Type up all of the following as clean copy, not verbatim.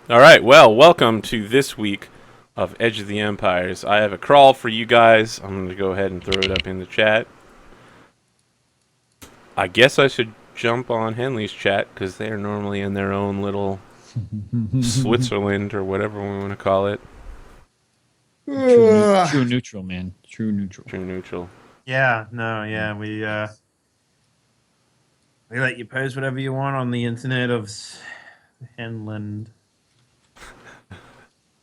All right, well, welcome to this week of Edge of the Empires. I have a crawl for you guys. I'm going to go ahead and throw it up in the chat. I guess I should jump on Henley's chat because they are normally in their own little Switzerland or whatever we want to call it. True neutral, man. True neutral. True neutral. Yeah, no, yeah, we let you post whatever you want on the internet of Henland.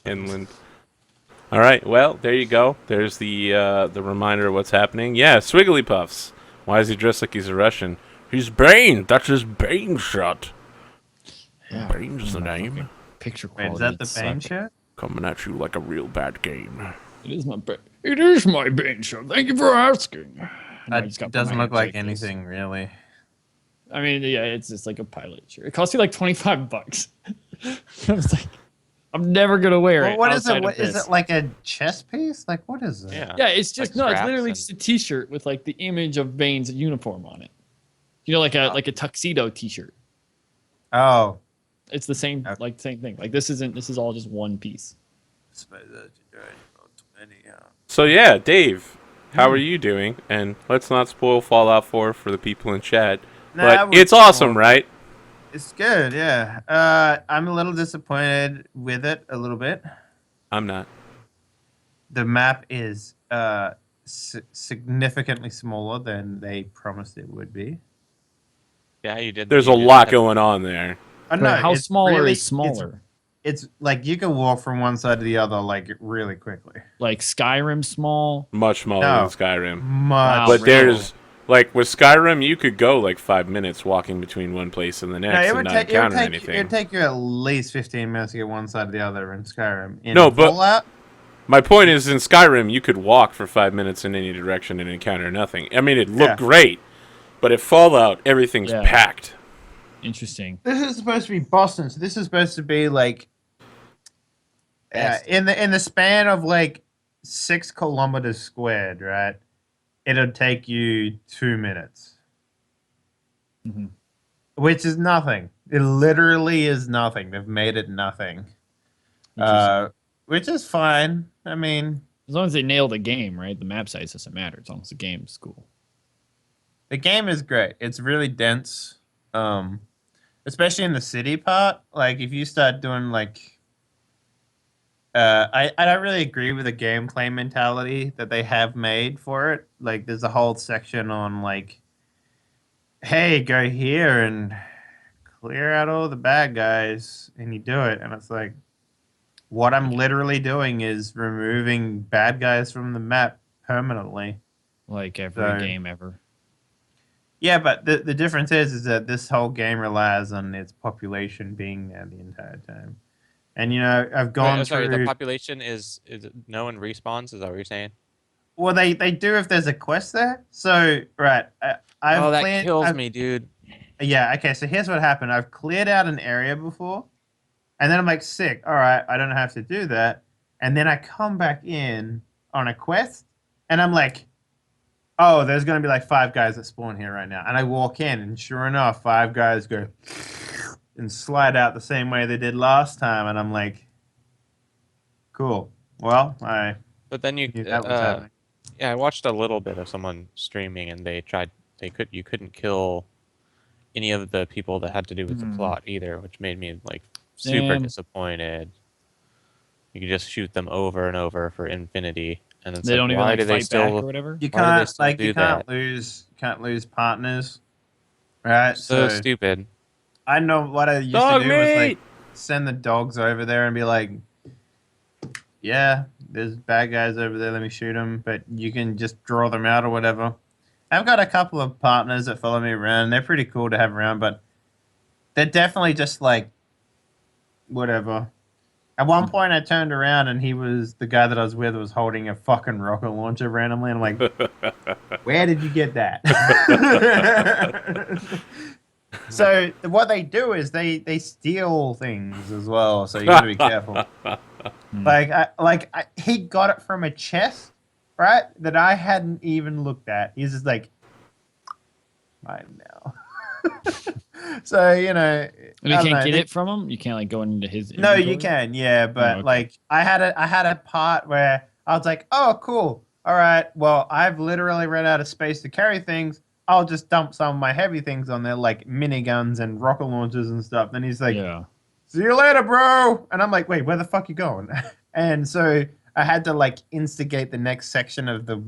Inland. All right, well, there you go. There's the reminder of what's happening. Yeah, Swiggly Puffs. Why is he dressed like he's a Russian? He's Bane. That's his Bane shot. Yeah. Bane's the name. Picture Wait, quality. is that the would Bane suck. shirt? Coming at you like a real bad game. It is my Bane. It is my Bane show. Thank you for asking. I just got It doesn't my look hands like this. anything, really. I mean, yeah, it's just like a pilot shirt. It costs you like $25. I was like, I'm never gonna wear Well, it. what is it? outside of What is this. it, like a chest piece? Like, what is it? Yeah, it's just Like no. It's straps literally and- just a T-shirt with like the image of Bane's uniform on it. You know, like a tuxedo T-shirt. Oh. It's the same, Okay. like same thing. Like this isn't. This is all just one piece. So yeah, Dave, how are you doing? And let's not spoil Fallout 4 for the people in chat. Nah, But it's awesome, right? It's good, yeah. I'm a little disappointed with it, a little bit. I'm not. The map is significantly smaller than they promised it would be. Yeah, you did. There's you a did lot have- going on there. Oh, But how it's smaller really- is smaller? It's like you can walk from one side to the other like really quickly. Like Skyrim small. Much smaller No. than Skyrim. Much. But really? there's like with Skyrim, you could go like 5 minutes walking between one place and the No, next it and would not take encounter anything. it'd take you at least 15 minutes to get one side to the other in Skyrim. In No, but- Fallout, My point is, in Skyrim, you could walk for 5 minutes in any direction and encounter nothing. I mean, it looked Yeah. great, but at Fallout, everything's Yeah. packed. Interesting. this is supposed to be Boston, so this is supposed to be like Best. in the span of like 6 kilometers squared, right? It'll take you 2 minutes, Mhm. which is nothing. It literally is nothing. They've made it nothing, Interesting. which is fine. I mean, As long as they nail the game, right? The map size doesn't matter. As long as the game's cool. the game is great. It's really dense, especially in the city part. Like if you start doing like, I don't really agree with the gameplay mentality that they have made for it. Like there's a whole section on like, hey, go here and clear out all the bad guys, and you do it, and it's like, what I'm literally doing is removing bad guys from the map permanently. Like every So- game ever. Yeah, but the difference is that this whole game relies on its population being there the entire time. And you know, I've gone Wait, sorry, through. the population is no one respawns. Is that what you're saying? Well, they do if there's a quest there. So right, I've Oh, that cleared, kills I've- me, dude. Yeah, okay. So here's what happened. I've cleared out an area before, and then I'm like, sick. All right, I don't have to do that. And then I come back in on a quest, and I'm like, oh, there's gonna be like 5 guys that spawn here right now. And I walk in, and sure enough, 5 guys go and slide out the same way they did last time. And I'm like, cool. Well, I But then you, knew that was happening. yeah, I watched a little bit of someone streaming, and you couldn't kill any of the people that had to do with the plot either, which made me like super Damn. disappointed. You could just shoot them over and over for infinity, and it's They like, don't even why like do they fight back or still? whatever. You Why do they can't still like do you can't that? lose partners, right? So stupid. I know what I used Dog to do was like meat! send the dogs over there and be like, yeah, there's bad guys over there. Let me shoot them, but you can just draw them out or whatever. I've got a couple of partners that follow me around. They're pretty cool to have around, but they're definitely just like whatever. At one point, I turned around and the guy that I was with was holding a fucking rocket launcher randomly. And I'm like, where did you get that? So what they do is they steal things as well. So you gotta be careful. He got it from a chest, right? That I hadn't even looked at. He's just like, mine now. So, you know, And I you don't can't know. get it from him. You can't like go into his. No, you Inventory? can, yeah, Oh, but okay. like I had a part where I was like, oh, cool. All right, well, I've literally run out of space to carry things. I'll just dump some of my heavy things on there, like miniguns and rocket launchers and stuff. And he's like, Yeah. see you later, bro. And I'm like, wait, where the fuck you going? And so I had to like instigate the next section of the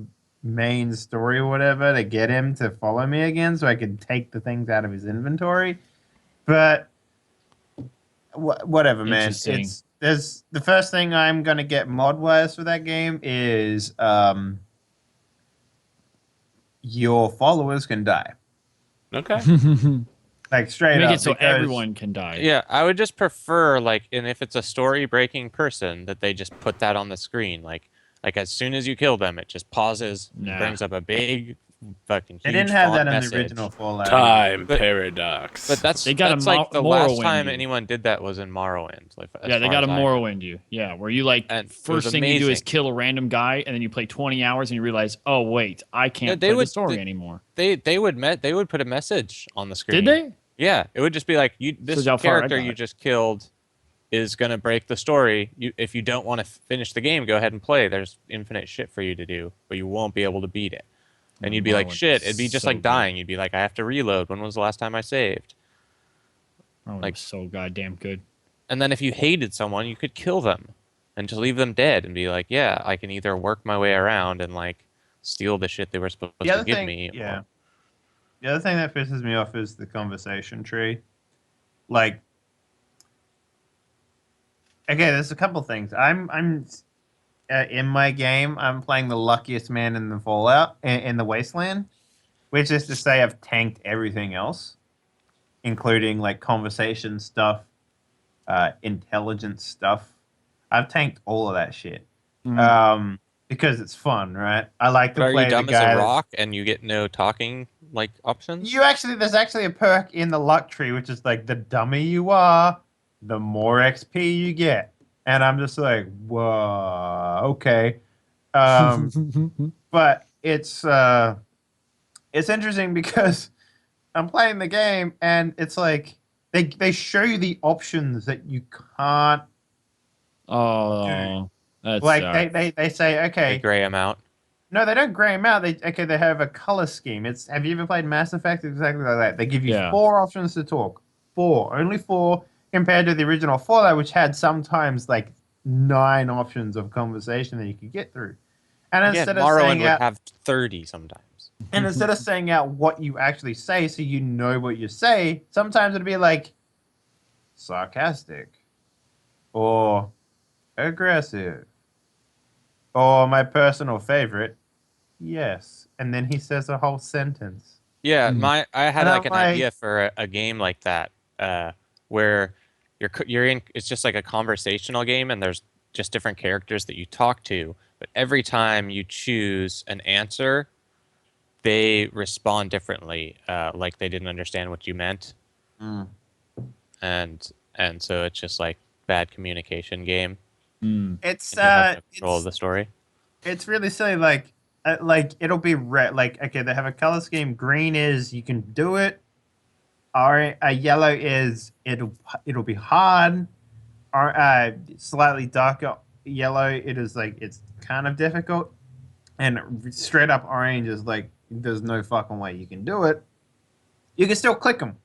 main story or whatever to get him to follow me again so I could take the things out of his inventory. But whatever, man. Interesting. There's the first thing I'm gonna get mod wise for that game is your followers can die. Okay. Like straight Make up it so because everyone can die. Yeah, I would just prefer like, and if it's a story breaking person, that they just put that on the screen. Like as soon as you kill them, it just pauses, and Nah. brings up a big, fucking they huge didn't have font that in the message. original Fallout either. Time But- paradox. But that's They got that's a like the last Morrowind time you. anyone did that was in Morrowind. Like, as Yeah, they far got a as I know. Morrowind you. Yeah, where you like And it first was thing you do is amazing. kill a random guy, and then you play 20 hours, and you realize, oh wait, I can't they play the would- story they- anymore. They would put a message on the screen. Did they? Yeah, it would just be like, this Shows how far I character got. you just killed is gonna break the story. If you don't want to finish the game, go ahead and play. There's infinite shit for you to do, but you won't be able to beat it. And you'd be like, Morrowind shit. was It'd be just so like good. dying. You'd be like, I have to reload. When was the last time I saved? Morrowind Like- was so goddamn good. And then if you hated someone, you could kill them and just leave them dead and be like, yeah, I can either work my way around and like steal the shit they were supposed The to other give thing, me. yeah. Or, The other thing that pisses me off is the conversation tree. Like, okay, there's a couple things. I'm in my game. I'm playing the luckiest man in the Fallout in the Wasteland, which is to say I've tanked everything else, including like conversation stuff, intelligence stuff. I've tanked all of that shit. Because it's fun, right? I like to but are play you dumb the as guy. a rock and you get no talking like options? There's actually a perk in the luck tree, which is like the dumber you are, the more XP you get. And I'm just like, whoa, okay. But it's interesting because I'm playing the game and it's like they show you the options that you can't Oh, that's like they say, They okay, gray them out. no, they don't gray them out. They have a color scheme. Have you ever played Mass Effect? Exactly like that. They give you Yeah. 4 options to talk. 4, only 4, compared to the original Fallout, which had sometimes like 9 options of conversation that you could get through. And Again, instead of Morrowind saying would out, have 30 sometimes. and instead of saying out what you actually say, so you know what you say, sometimes it'd be like sarcastic, or aggressive, or my personal favorite, yes. And then he says a whole sentence. Yeah, Mhm. I had And like I'm an like- idea for a game like that, where you're in. It's just like a conversational game, and there's just different characters that you talk to. But every time you choose an answer, they respond differently, like they didn't understand what you meant, and so it's just like bad communication game. It's And you have no control of the story. it's really silly. Like it'll be red. Like, okay, they have a color scheme. Green is you can do it. Yellow is it'll be hard. Or slightly darker yellow, it is like it's kind of difficult. And straight up orange is like there's no fucking way you can do it. You can still click them.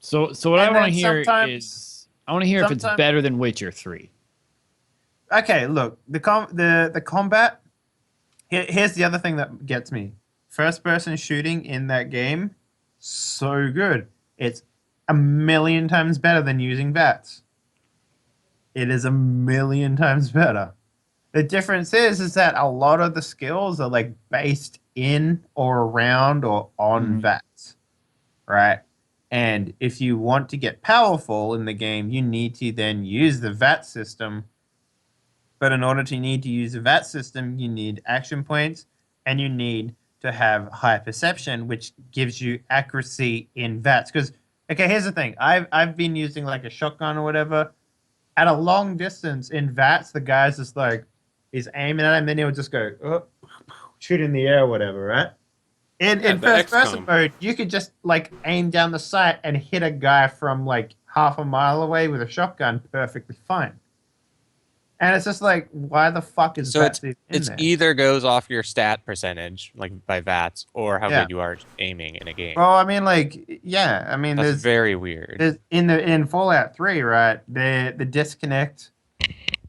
So what I And want to then hear sometimes- is I want to hear if it's sometimes- better than Witcher 3. Okay, look, the combat. Here's the other thing that gets me: first person shooting in that game, so good. It's a million times better than using VATS. It is a million times better. The difference is that a lot of the skills are like based in or around or on VATS, right? And if you want to get powerful in the game, you need to then use the VAT system. But in order to use the VAT system, you need action points and you need to have high perception, which gives you accuracy in VATS. Because, okay, here's the thing. I've been using like a shotgun or whatever. At a long distance in VATS, the guy's just like, he's aiming at him, then he'll just go, shoot in the air or whatever, right? In the first person XCOM. mode, you could just like aim down the sight and hit a guy from like half a mile away with a shotgun perfectly fine. And it's just like, why the fuck is So VATS even in it's there? either goes off your stat percentage, like by VATS, or how Yeah. good you are aiming in a game. Well, I mean, like, yeah, I mean, That's very weird. there's in Fallout 3, right? The disconnect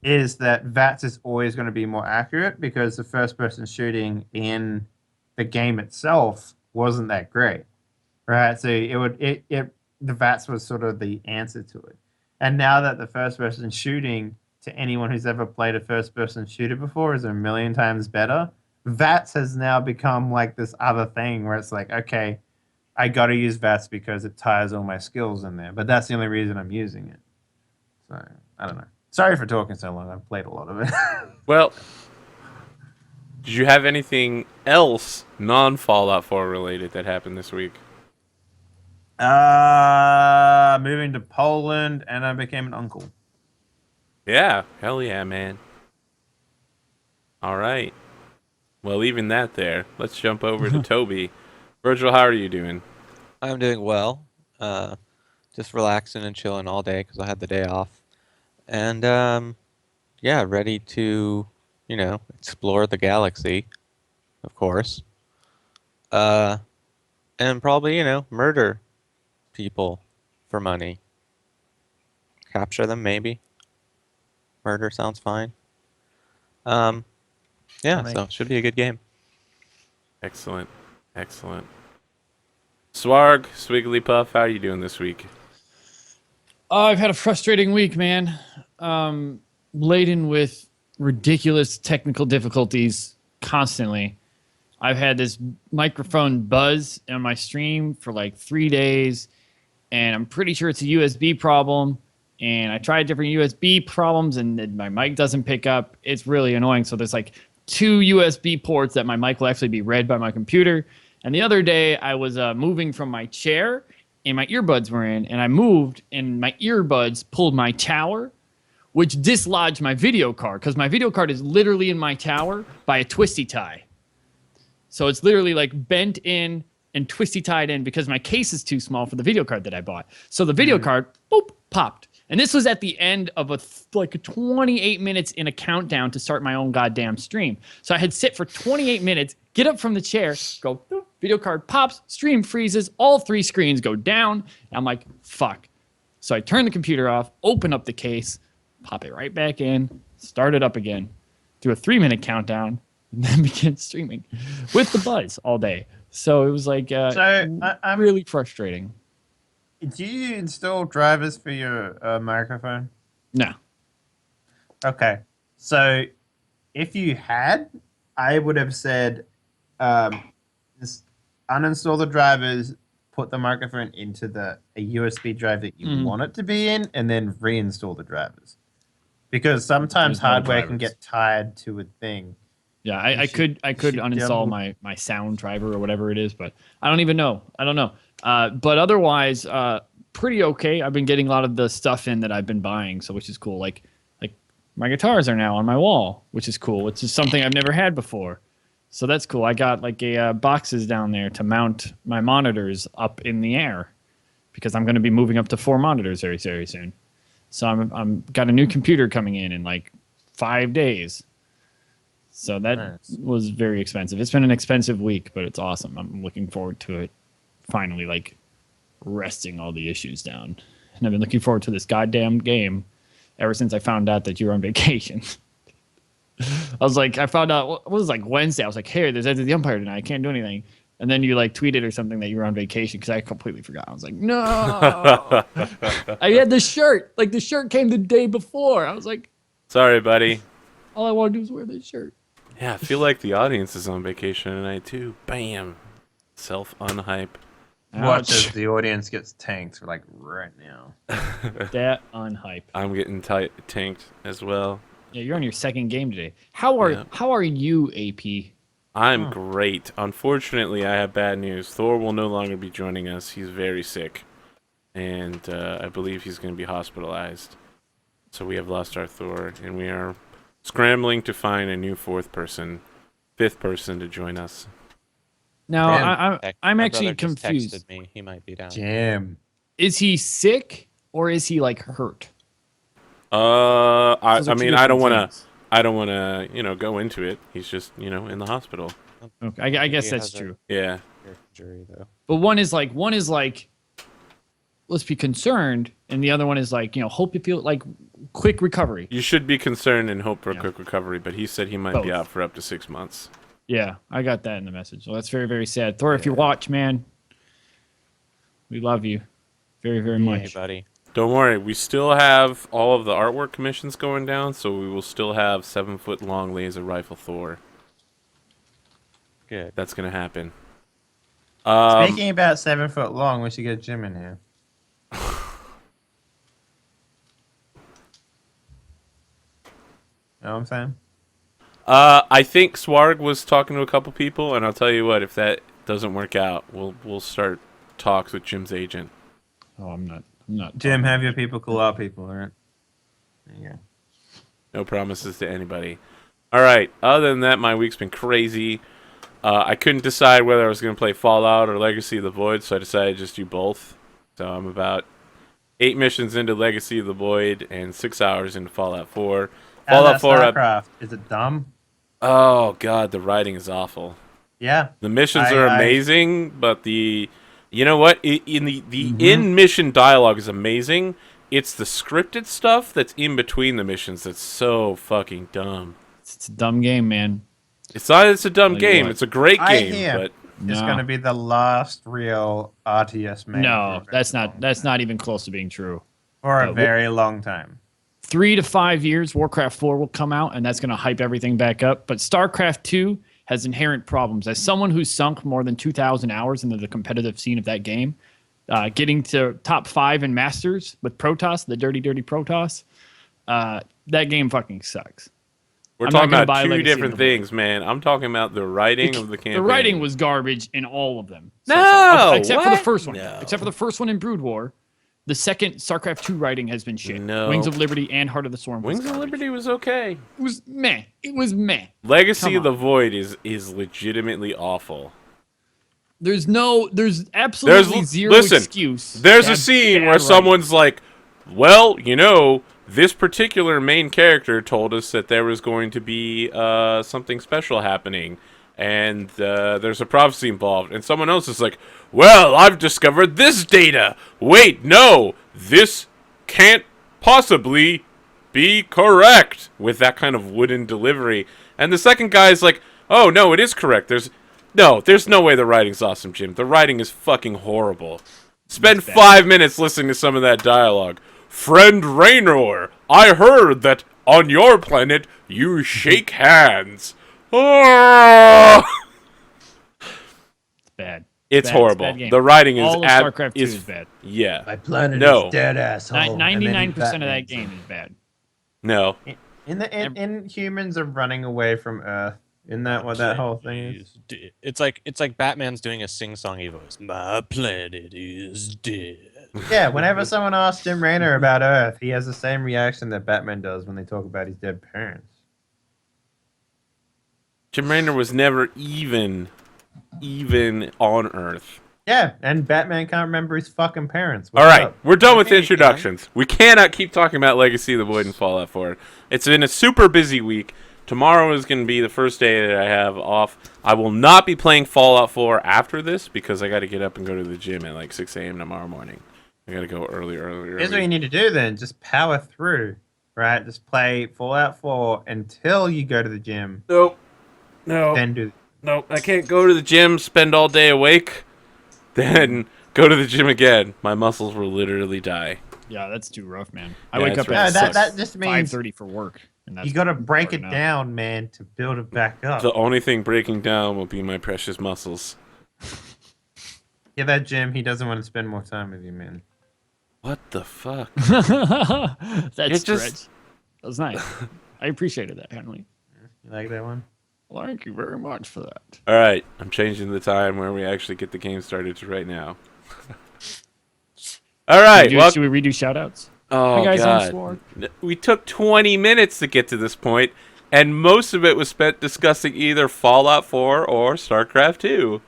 is that VATS is always going to be more accurate because the first person shooting in the game itself wasn't that great, right? So the VATS was sort of the answer to it. And now that the first person shooting to anyone who's ever played a first person shooter before is a million times better, VATS has now become like this other thing where it's like, okay, I got to use VATS because it ties all my skills in there, but that's the only reason I'm using it. So I don't know. Sorry for talking so long. I've played a lot of it. Well, did you have anything else non-Fallout 4 related that happened this week? Moving to Poland, and I became an uncle. Yeah, hell yeah, man. All right. Well, leaving that there, let's jump over to Toby. Virgil, how are you doing? I'm doing well. Just relaxing and chilling all day because I had the day off. And yeah, ready to, explore the galaxy, of course. Uh, and probably, murder people for money. Capture them, maybe. Murder sounds fine. Um, yeah, Funny. so it should be a good game. Excellent. Excellent. Swarg, Swigglypuff, how are you doing this week? I've had a frustrating week, man. Laden with ridiculous technical difficulties constantly. I've had this microphone buzz on my stream for like 3 days, and I'm pretty sure it's a USB problem. And I tried different USB problems, and then my mic doesn't pick up. It's really annoying. So there's like 2 USB ports that my mic will actually be read by my computer. And the other day, I was moving from my chair, and my earbuds were in, and I moved, and my earbuds pulled my tower, which dislodged my video card, because my video card is literally in my tower by a twisty tie. So it's literally like bent in and twisty tied in because my case is too small for the video card that I bought. So the video card, boop, popped. And this was at the end of like 28 minutes in a countdown to start my own goddamn stream. So I had sit for 28 minutes, get up from the chair, go, boop, video card pops, stream freezes, all 3 screens go down. And I'm like, fuck. So I turn the computer off, open up the case, pop it right back in, start it up again, do a 3-minute countdown, and then begin streaming with the buzz all day. So it was like I'm really frustrating. Do you install drivers for your microphone? No. Okay. So if you had, I would have said just uninstall the drivers, put the microphone into a USB drive that you want it to be in, and then reinstall the drivers. Because sometimes There's no hardware can drivers. get tied to a thing. Yeah, I could uninstall my sound driver or whatever it is, but I don't even know. I don't know. But otherwise, pretty okay. I've been getting a lot of the stuff in that I've been buying, so which is cool. Like my guitars are now on my wall, which is cool. Which is something I've never had before. So that's cool. I got like boxes down there to mount my monitors up in the air because I'm going to be moving up to 4 monitors very, very soon. So I'm got a new computer coming in like 5 days. So that was very expensive. It's been an expensive week, but it's awesome. I'm looking forward to it finally like resting all the issues down. And I've been looking forward to this goddamn game ever since I found out that you were on vacation. I found out, what was it, like Wednesday? I was like, hey, there's Enter the Empire tonight. I can't do anything. And then you like tweeted or something that you were on vacation because I completely forgot. I was like, no. I had the shirt. Like the shirt came the day before. I was like, Sorry, buddy. all I want to do is wear this shirt. Yeah, I feel like the audience is on vacation tonight, too. Bam. Self-unhype. Watch Ouch. as the audience gets tanked like right now. That unhype. I'm getting tanked as well. Yeah, you're on your second game today. How are you, AP? I'm great. Unfortunately, I have bad news. Thor will no longer be joining us. He's very sick. And I believe he's going to be hospitalized. So we have lost our Thor, and we are scrambling to find a new fifth person to join us. Now, Jim. I'm My actually brother just confused. texted me. He might be down. Jim. Is he sick or is he like hurt? I Those are two mean, I don't different want to. things. I don't want to, go into it. He's just, in the hospital. Okay, I Maybe guess he that's has a true. Yeah. ear injury though. But one is like, let's be concerned, and the other one is like, hope you feel like quick recovery. You should be concerned and hope for a Yeah. quick recovery, but he said he might be Both. out for up to 6 months. Yeah, I got that in the message. Well, that's very, very sad. Thor, if you watch, man, we love you very, very Hey, much. buddy. Don't worry, we still have all of the artwork commissions going down, so we will still have 7-foot-long laser rifle Thor. Good. That's gonna happen. Speaking about 7 foot long, we should get Jim in here. Know what I'm saying? I think Swarg was talking to a couple people, and I'll tell you what, if that doesn't work out, we'll start talks with Jim's agent. Oh, I'm not. Jim, have your people call our people, alright? There you go. No promises to anybody. All right. Other than that, my week's been crazy. I couldn't decide whether I was going to play Fallout or Legacy of the Void, so I decided to just do both. So I'm about 8 missions into Legacy of the Void and 6 hours into Fallout 4. Fallout 4. StarCraft. Is it dumb? Oh God, the writing is awful. Yeah. The missions I- are I- amazing, but you know what? In the in-mission dialogue is amazing. It's the scripted stuff that's in between the missions that's so fucking dumb. It's a dumb game, man. It's not. It's a dumb Tell you game. what. It's a great I game, hear. but It's No. going to be the last real RTS main No, program. that's not even close to being true. For a Uh, very long time. 3 to 5 years, Warcraft 4 will come out, and that's going to hype everything back up. But StarCraft 2 has inherent problems. As someone who's sunk more than 2,000 hours into the competitive scene of that game, getting to top 5 in Masters with Protoss, the dirty, dirty Protoss, that game fucking sucks. we're I'm not talking gonna about buy two Legacy of different the Void. things, man. I'm talking about the writing of the campaign. The writing was garbage in all of them. No, except for the what? first one. No. Except for the first one in Brood War. The second StarCraft 2 writing has been shit. No. Wings of Liberty and Heart of the Swarm. was Wings of garbage. Liberty was okay. It was meh. It was meh. Legacy Come of the on. Void is legitimately awful. There's absolutely zero listen, excuse. There's to a have scene bad where writing. someone's like, well, this particular main character told us that there was going to be something special happening, and there's a prophecy involved. And someone else is like, well, I've discovered this data. Wait, no, this can't possibly be correct, with that kind of wooden delivery. And the second guy is like, oh, no, it is correct. There's no way the writing's awesome, Jim. The writing is fucking horrible. Spend 5 minutes listening to some of that dialogue. Friend Raynor, I heard that on your planet you shake hands. Oh! It's bad. It's Bad. horrible. It's a bad game. The writing is All of StarCraft 2 is bad. Yeah. My planet No. is dead, asshole. 99% of that game is bad. No. In humans are running away from Earth. Isn't that what that whole thing is? It's like Batman's doing a sing-songy voice. My planet is dead. Yeah, whenever someone asks Jim Raynor about Earth, he has the same reaction that Batman does when they talk about his dead parents. Jim Raynor was never even on Earth. Yeah, and Batman can't remember his fucking parents. All What's right, up? we're done with Okay, introductions. We cannot keep talking about Legacy of the Void and Fallout 4. It's been a super busy week. Tomorrow is going to be the first day that I have off. I will not be playing Fallout 4 after this because I got to get up and go to the gym at like 6 a.m. tomorrow morning. I got to go early. Here's what you need to do then. Just power through, right? Just play Fallout 4 until you go to the gym. Nope. No. Then do... Nope. I can't go to the gym, spend all day awake, then go to the gym again. My muscles will literally die. Yeah, that's too rough, man. I Yeah, wake that's up rough. at No, that just means 5:30 for work. And that's you got to break hard it enough. down, man, to build it back up. The only thing breaking down will be my precious muscles. Yeah, that Jim, he doesn't want to spend more time with you, man. What the fuck? That It stretch. just- That was nice. I appreciated that, Henry. You like that one? Thank you very much for that. All right, I'm changing the time where we actually get the game started to right now. All right, well, Should we redo shoutouts? oh Hi guys, I'm god, Sword. we took 20 minutes to get to this point, and most of it was spent discussing either Fallout 4 or StarCraft 2.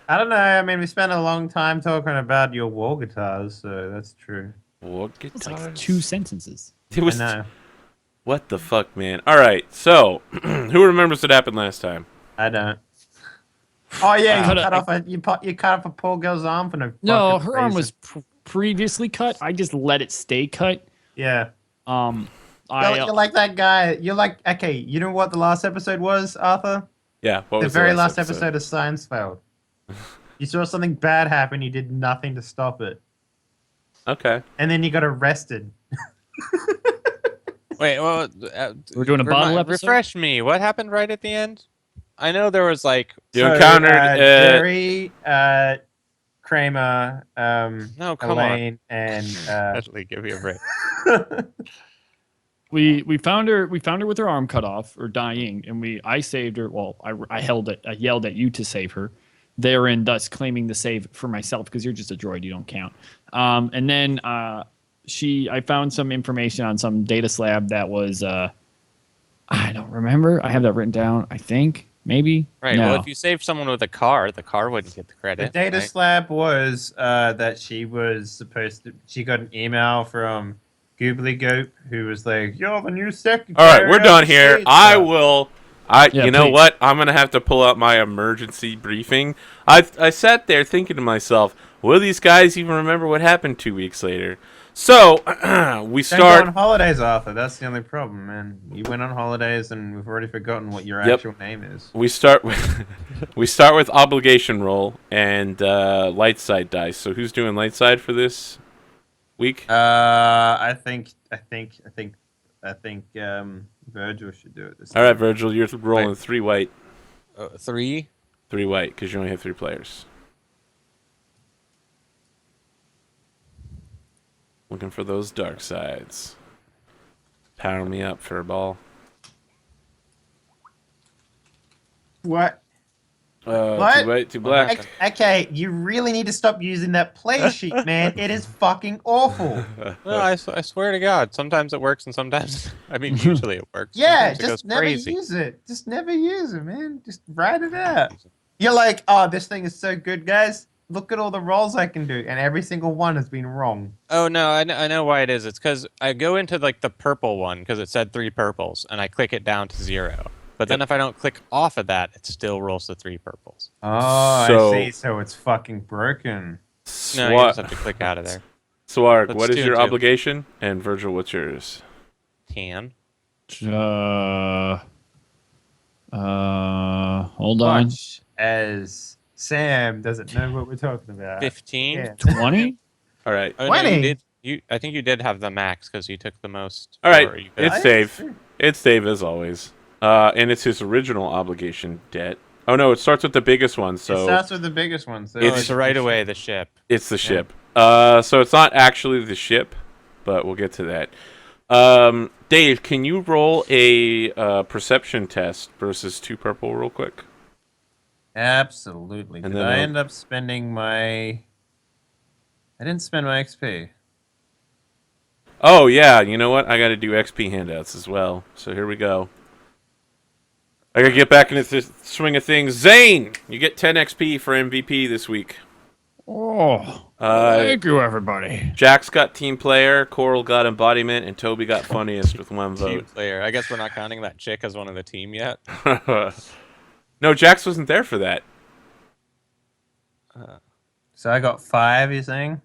I don't know. I mean, we spent a long time talking about your war guitars, so that's true. What It's guitars? like 2 sentences. It was. I know. What the fuck, man? All right, so who remembers what happened last time? I don't. Oh yeah, Cut you cut off a poor girl's arm for no. No, fucking her arm reason. was previously cut. I just let it stay cut. Yeah. I You're like that guy. You're like, okay, you know what the last episode was, Arthur? Yeah, what The was very last episode of Seinfeld. You saw something bad happen, you did nothing to stop it. Okay. And then you got arrested. Wait, well, We're doing a bottle episode? refresh me. What happened right at the end? I know there was like You encountered Jerry, Kramer, no, come Elaine, and Actually, give me a break. we found her with her arm cut off or dying, and I saved her. Well, I yelled at you to save her, therein thus claiming the save for myself because you're just a droid, you don't count. And then I found some information on some data slab that was I don't remember. I have that written down. I think maybe. Right. No. Well, if you saved someone with a car, the car wouldn't get the the credit. data right? slab was that she was supposed to. She got an email from Goobly Goop who was like, "You're the new secretary." All right, we're of done the here. state." I will. Yeah, you know please. what? I'm gonna have to pull out my emergency briefing. I sat there thinking to myself, will these guys even remember what happened 2 weeks later? So we Don't go on start. holidays, Arthur. That's the only problem, man. You went on holidays, and we've already forgotten what your Yep. actual name is. We start with obligation roll and light side dice. So who's doing light side for this week? I think Virgil should do it this All right, time. Virgil, you're rolling 3 white, 3. 3 white because you only have 3 players. Looking for those dark sides. Power me up, furball. What? What? 2 white, 2 black. Okay, you really need to stop using that play sheet, man. It is fucking awful. No, I swear to God, sometimes it works and sometimes, I mean, usually it works. Yeah, Sometimes it goes just never crazy. use it. Just never use it, man. Just write it out. You're like, oh, this thing is so good, guys. Look at all the rolls I can do, and every single one has been wrong. Oh no, I know why it is. It's because I go into like the purple one because it said 3 purples, and I click it down to 0. But then if I don't click off of that, it still rolls to 3 purples. Oh, So- I see. So it's fucking broken. No, you just have to click out of there. Swarg, Let's what is do your 2. obligation? And Virgil, what's yours? Can. Hold on. Watch as Sam doesn't know what we're talking about. 15. Yeah. 20? All right. Oh, no, 20? you did. I think you did have the max because you took the most. All right, or you could- it's Dave. It's Dave as always. And it's his original obligation debt. Oh no, it starts with the biggest one, It so starts with the biggest one. So It's it's right away the ship. it's the ship. So it's not actually the ship, but we'll get to that. Dave, can you roll a perception test versus 2 purple real quick? Absolutely. And Did then I I'll- end up spending my... I didn't spend my XP. Oh yeah, you know what? I got to do XP handouts as well. So here we go. I gotta get back into the swing of things. Zane, you get 10 XP for MVP this week. Oh, Uh, thank you, everybody. Jax got team player, Coral got embodiment, and Toby got funniest with 1 Team vote. player. I guess we're not counting that chick as one of the team yet. No, Jax wasn't there for that. So I got 5, you're saying?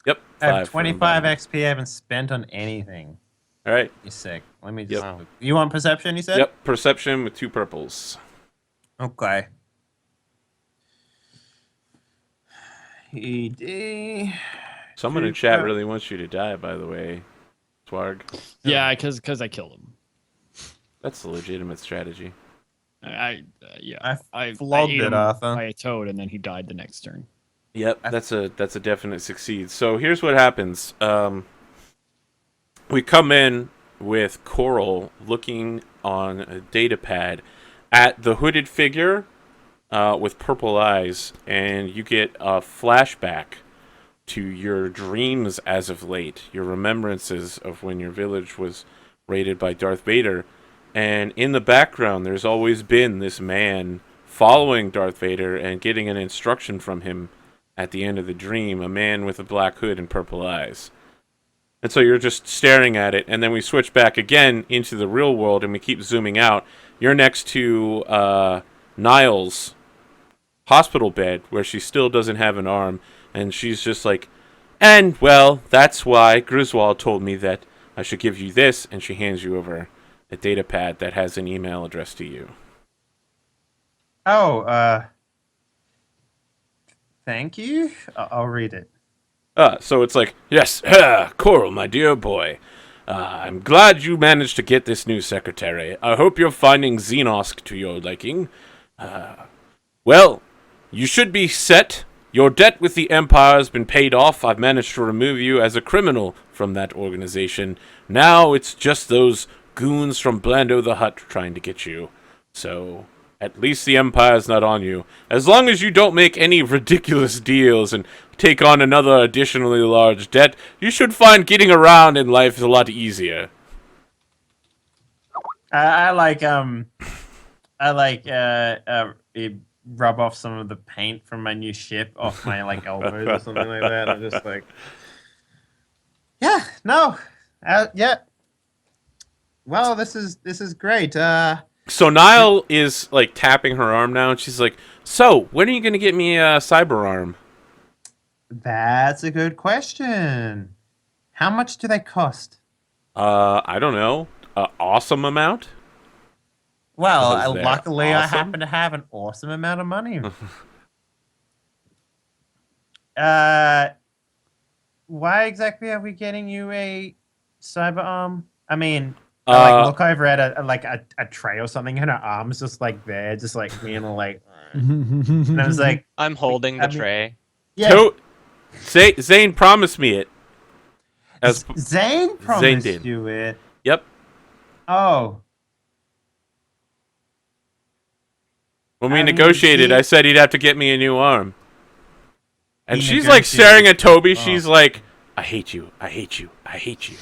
Yep. I have 5 for 25 embodiment. XP I haven't spent on anything. All right. You're sick. Let me just... Yep. You want perception, you said? Yep. Perception with 2 purples. Okay. ED... Someone in chat really wants you to die, by the way. Swarg. Yeah, because I killed him. That's a legitimate strategy. Yeah. I flogged ate it, him Arthur. by a toad, and then he died the next turn. Yep, that's a definite succeed. So here's what happens. We come in with Coral looking on a data pad at the hooded figure with purple eyes, and you get a flashback to your dreams as of late, your remembrances of when your village was raided by Darth Vader. And in the background, there's always been this man following Darth Vader and getting an instruction from him at the end of the dream, a man with a black hood and purple eyes. And so you're just staring at it, and then we switch back again into the real world, and we keep zooming out. You're next to Niall's hospital bed, where she still doesn't have an arm, and she's just like, and, well, that's why Griswold told me that I should give you this, and she hands you over a data pad that has an email address to you. Oh, thank you. I'll read it. So it's like, yes, Coral, my dear boy. I'm glad you managed to get this new secretary. I hope you're finding Xenosk to your liking. Well, you should be set. Your debt with the Empire has been paid off. I've managed to remove you as a criminal from that organization. Now it's just those goons from Blando the Hutt trying to get you. So, at least the Empire's not on you. As long as you don't make any ridiculous deals and take on another additionally large debt, you should find getting around in life is a lot easier. I like rub off some of the paint from my new ship off my like elbows or something like that. I'm just like, yeah, no, yeah. Well, this is great. So Niall is like tapping her arm now, and she's like, "So, when are you gonna get me a cyber arm?" That's a good question. How much do they cost? I don't know. Awesome amount. Well, Because they're luckily I awesome. happen to have an awesome amount of money. Why exactly are we getting you a cyber arm? I mean, I like look over at a tray or something, and her arm's just like there, just like being all like. And I was like, I'm holding the tray. yeah. Zane promised me it. As Zane promised did. you it. Yep. Oh. When we I mean, negotiated, he- I said he'd have to get me a new arm. And He she's like negotiated. staring at Toby. Oh. She's like, I hate you. I hate you. I hate you.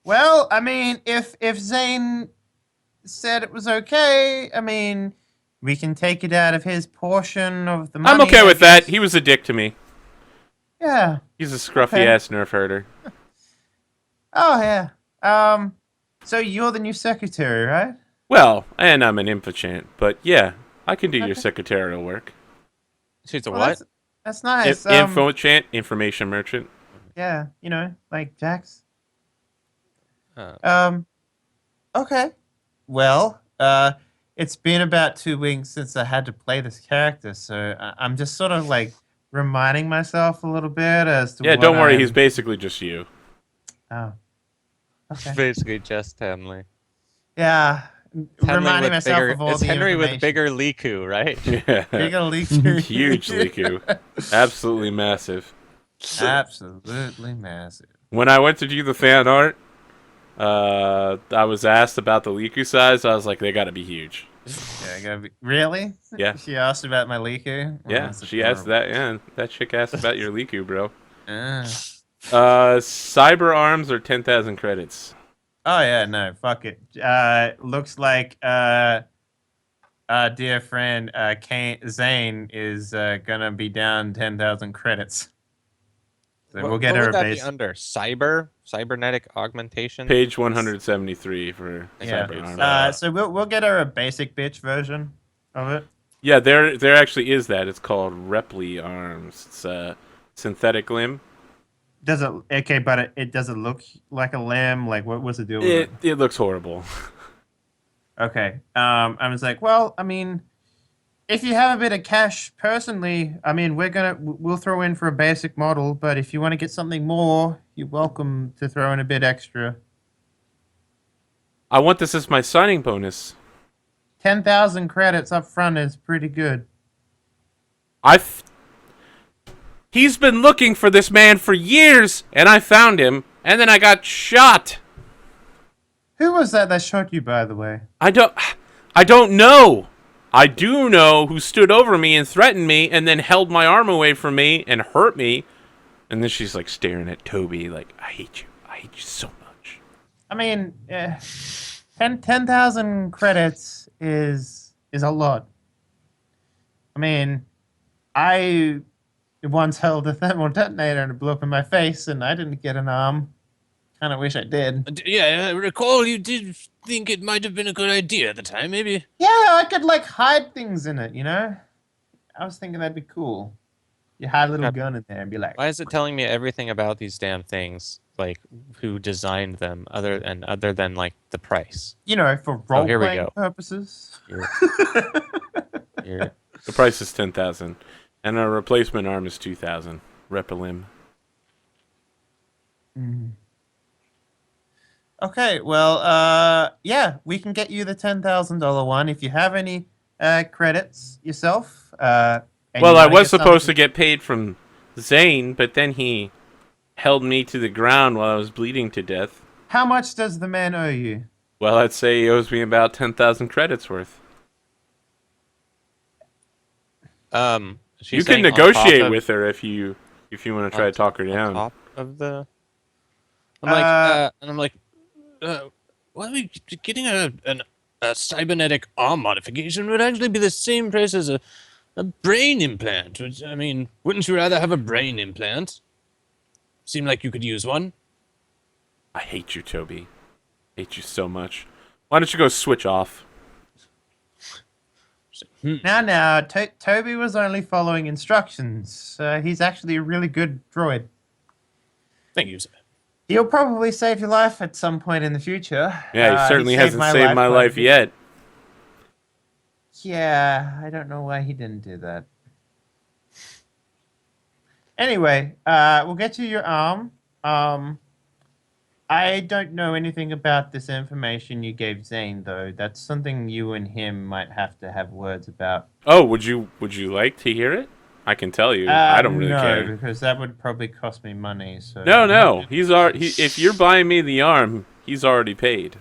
Well, I mean, if Zane said it was okay, I mean, we can take it out of his portion of the money. I'm okay I with that. guess. He was a dick to me. Yeah. He's a scruffy Okay. ass nerf herder. Oh yeah. So you're the new secretary, right? Well, and I'm an infantryman, but yeah, I can do your Okay. secretarial work. She's a Well, what? That's nice. Infantryman, information merchant. Yeah, you know, like Jax. Uh, Okay. Well, it's been about 2 weeks since I had to play this character, so I'm just sort of like reminding myself a little bit as to. Yeah, what don't worry. I'm- He's basically just you. Oh. Okay. basically just Henley. Yeah. Reminding with myself bigger, of all it's the Henry with information. bigger Liku, right? Yeah. Bigger leak. Huge Liku. Absolutely massive. Absolutely massive. When I went to do the fan art, I was asked about the Liku size. I was like, they gotta be huge. Yeah, I gotta be... Really? Yeah. She asked about my Liku? Oh, Yeah, that's she asked adorable. that. Yeah, that chick asked about your Liku, bro. Ah. Cyber arms are 10,000 credits. Oh yeah, no, fuck it. Looks like dear friend Zane is gonna be down 10,000 credits. So we'll get what her would a that be base. under? Cybernetic augmentation? Page 173 for Yeah. cyber arms. So we'll get her a basic bitch version of it. Yeah, there actually is that. It's called Repli arms. It's a synthetic limb. Does it okay? But it does it look like a limb? Like what's the deal with it? It looks horrible. Okay. I was like, well, I mean, if you have a bit of cash personally, I mean, we'll throw in for a basic model, but if you want to get something more, you're welcome to throw in a bit extra. I want this as my signing bonus. 10,000 credits up front is pretty good. He's been looking for this man for years, and I found him, and then I got shot. Who was that shot you, by the way? I don't know. I do know who stood over me and threatened me and then held my arm away from me and hurt me. And then she's like staring at Toby like, I hate you. I hate you so much. I mean, 10,000 credits is a lot. I mean, I once held a thermal detonator and it blew up in my face, and I didn't get an arm. Kind of wish I did. Yeah, I recall you did think it might have been a good idea at the time, maybe. Yeah, I could like hide things in it, you know? I was thinking that'd be cool. You hide a little God. gun in there and be like, Why is it telling me everything about these damn things? Like who designed them, other than like the price. you know, for Oh, role here we playing go. purposes. Here, here. The price is 10,000, and a replacement arm is 2,000. Rep a limb. Okay, well, yeah, we can get you the $10,000 one if you have any credits yourself. And Well, you I wanna was get supposed to something- get paid from Zane, but then he held me to the ground while I was bleeding to death. How much does the man owe you? Well, I'd say he owes me about 10,000 credits worth. She's You can saying on top negotiate of- with her if you want to try to talk her on down. top of the. I'm like, why are we getting a cybernetic arm modification would actually be the same price as a brain implant. Which, I mean, wouldn't you rather have a brain implant? Seem like you could use one. I hate you, Toby. Hate you so much. Why don't you go switch off? Now, Toby was only following instructions. He's actually a really good droid. Thank you, sir. He'll probably save your life at some point in the future. Yeah, he certainly hasn't saved my quite a life bit. yet. Yeah, I don't know why he didn't do that. Anyway, we'll get you your arm. I don't know anything about this information you gave Zane, though. That's something you and him might have to have words about. Oh, would you like to hear it? I can tell you. I don't really no, care. because that would probably cost me money. So No. He's already. If you're buying me the arm, he's already paid.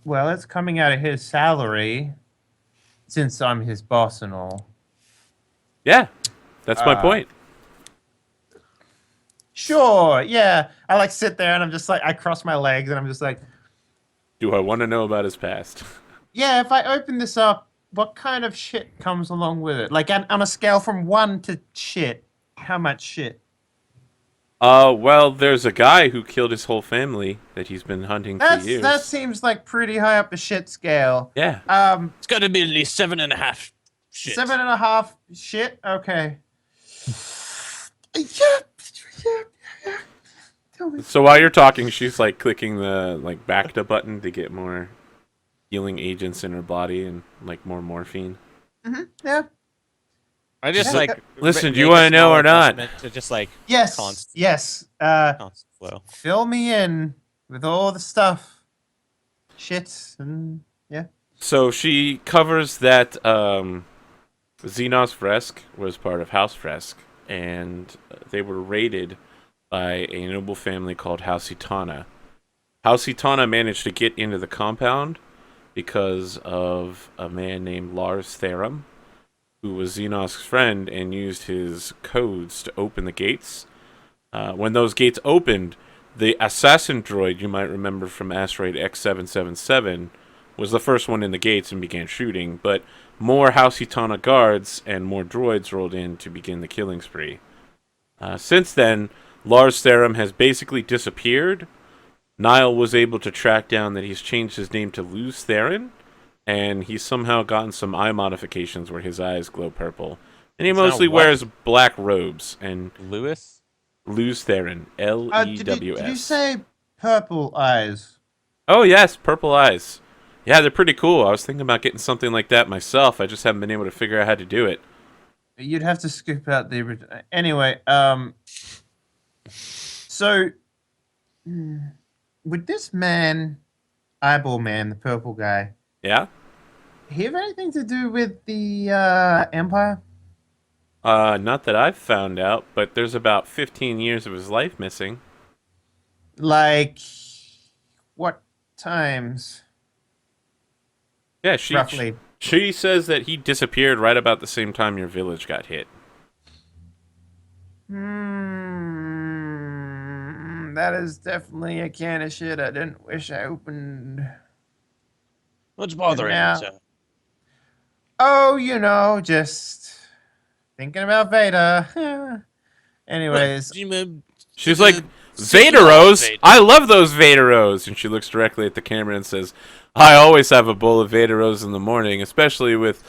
Well, it's coming out of his salary, since I'm his boss and all. Yeah, that's my point. Sure, yeah. I like sit there and I'm just like, I cross my legs and I'm just like, Do I want to know about his past? yeah, if I open this up, what kind of shit comes along with it? Like on a scale from 1 to shit, how much shit? Well, there's a guy who killed his whole family that he's been hunting for years. That seems like pretty high up the shit scale. Yeah. It's got to be at least 7.5. Shit. 7.5 shit? Okay. Yeah. Tell me. So while you're talking, she's like clicking the like Bacta button to get more healing agents in her body and like more morphine. Yeah. I just Yeah. like. Listen, do make you a want to know small or not? adjustment To just like Yes. Constant. Yes. constant flow. Fill me in with all the stuff. Shit and yeah. So she covers that Xenos Fresk was part of House Fresk, and they were raided by a noble family called House Itana. House Itana managed to get into the compound because of a man named Lars Therum, who was Xenos' friend and used his codes to open the gates. When those gates opened, the assassin droid you might remember from Asteroid X777 was the first one in the gates and began shooting, but more House Itana guards and more droids rolled in to begin the killing spree. Since then, Lars Therum has basically disappeared. Niall was able to track down that he's changed his name to Luz Theron, and he's somehow gotten some eye modifications where his eyes glow purple. And he It's now mostly what? wears black robes. And Lewis. Luz Theron, Lews. Did you say purple eyes? Oh yes, purple eyes. Yeah, they're pretty cool. I was thinking about getting something like that myself. I just haven't been able to figure out how to do it. You'd have to scoop out the original. Anyway, so would this man, Eyeball Man, the purple guy, Yeah? he have anything to do with the Empire? Not that I've found out, but there's about 15 years of his life missing. Like, what times? Yeah, Roughly. she says that he disappeared right about the same time your village got hit. That is definitely a can of shit I didn't wish I opened. What's bothering Now- you, sir? Oh, just thinking about Vader. Anyways, She's like, Vaderos? I love those Vaderos. And she looks directly at the camera and says, I always have a bowl of Vaderos in the morning, especially with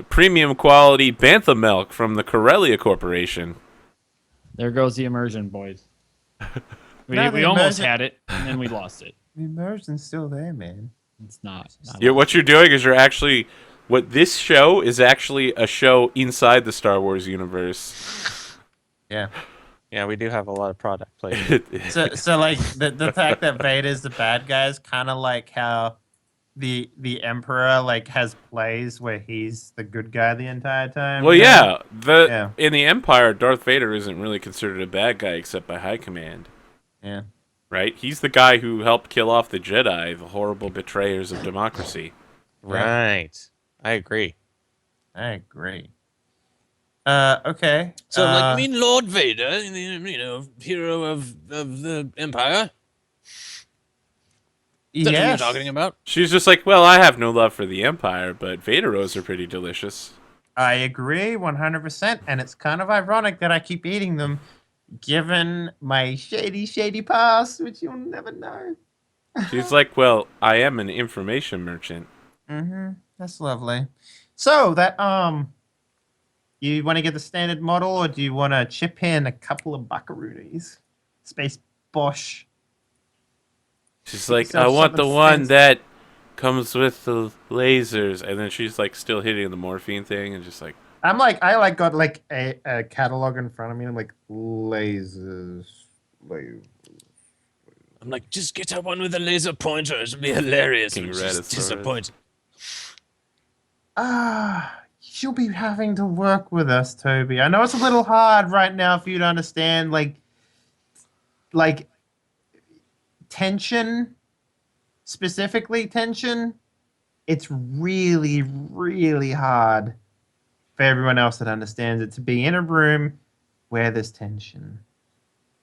premium quality bantha milk from the Corellia Corporation. There goes the immersion, boys. We, No, the we almost immersion- had it, and then we lost it. the immersion's still there, man. It's not. What you're doing is you're actually... What this show is actually a show inside the Star Wars universe. Yeah. Yeah, we do have a lot of product placement. So like the fact that Vader's the bad guy is kind of like how the Emperor like has plays where he's the good guy the entire time. Well, you know? yeah. In the Empire, Darth Vader isn't really considered a bad guy except by High Command. Yeah. Right? He's the guy who helped kill off the Jedi, the horrible betrayers of democracy. Right. I agree. I agree. Okay. So, like, you mean Lord Vader, hero of the Empire? Is that what you're yes. talking about? She's just like, well, I have no love for the Empire, but Vaderos are pretty delicious. I agree 100%, and it's kind of ironic that I keep eating them, given my shady past, which you'll never know. She's like, well, I am an information merchant. Mm-hmm. That's lovely. So that you want to get the standard model, or do you want to chip in a couple of buckaroonies? Space Bosch. She's Get like, yourself I want the something one fancy. that comes with the lasers, and then she's like still hitting the morphine thing, and just like, I got like a catalog in front of me. And I'm like lasers. I'm like, just get her one with a laser pointer. It'll be hilarious. King It's Red just is so red. disappointing. You'll be having to work with us, Toby. I know it's a little hard right now for you to understand, like tension, specifically tension. It's really, really hard for everyone else that understands it to be in a room where there's tension.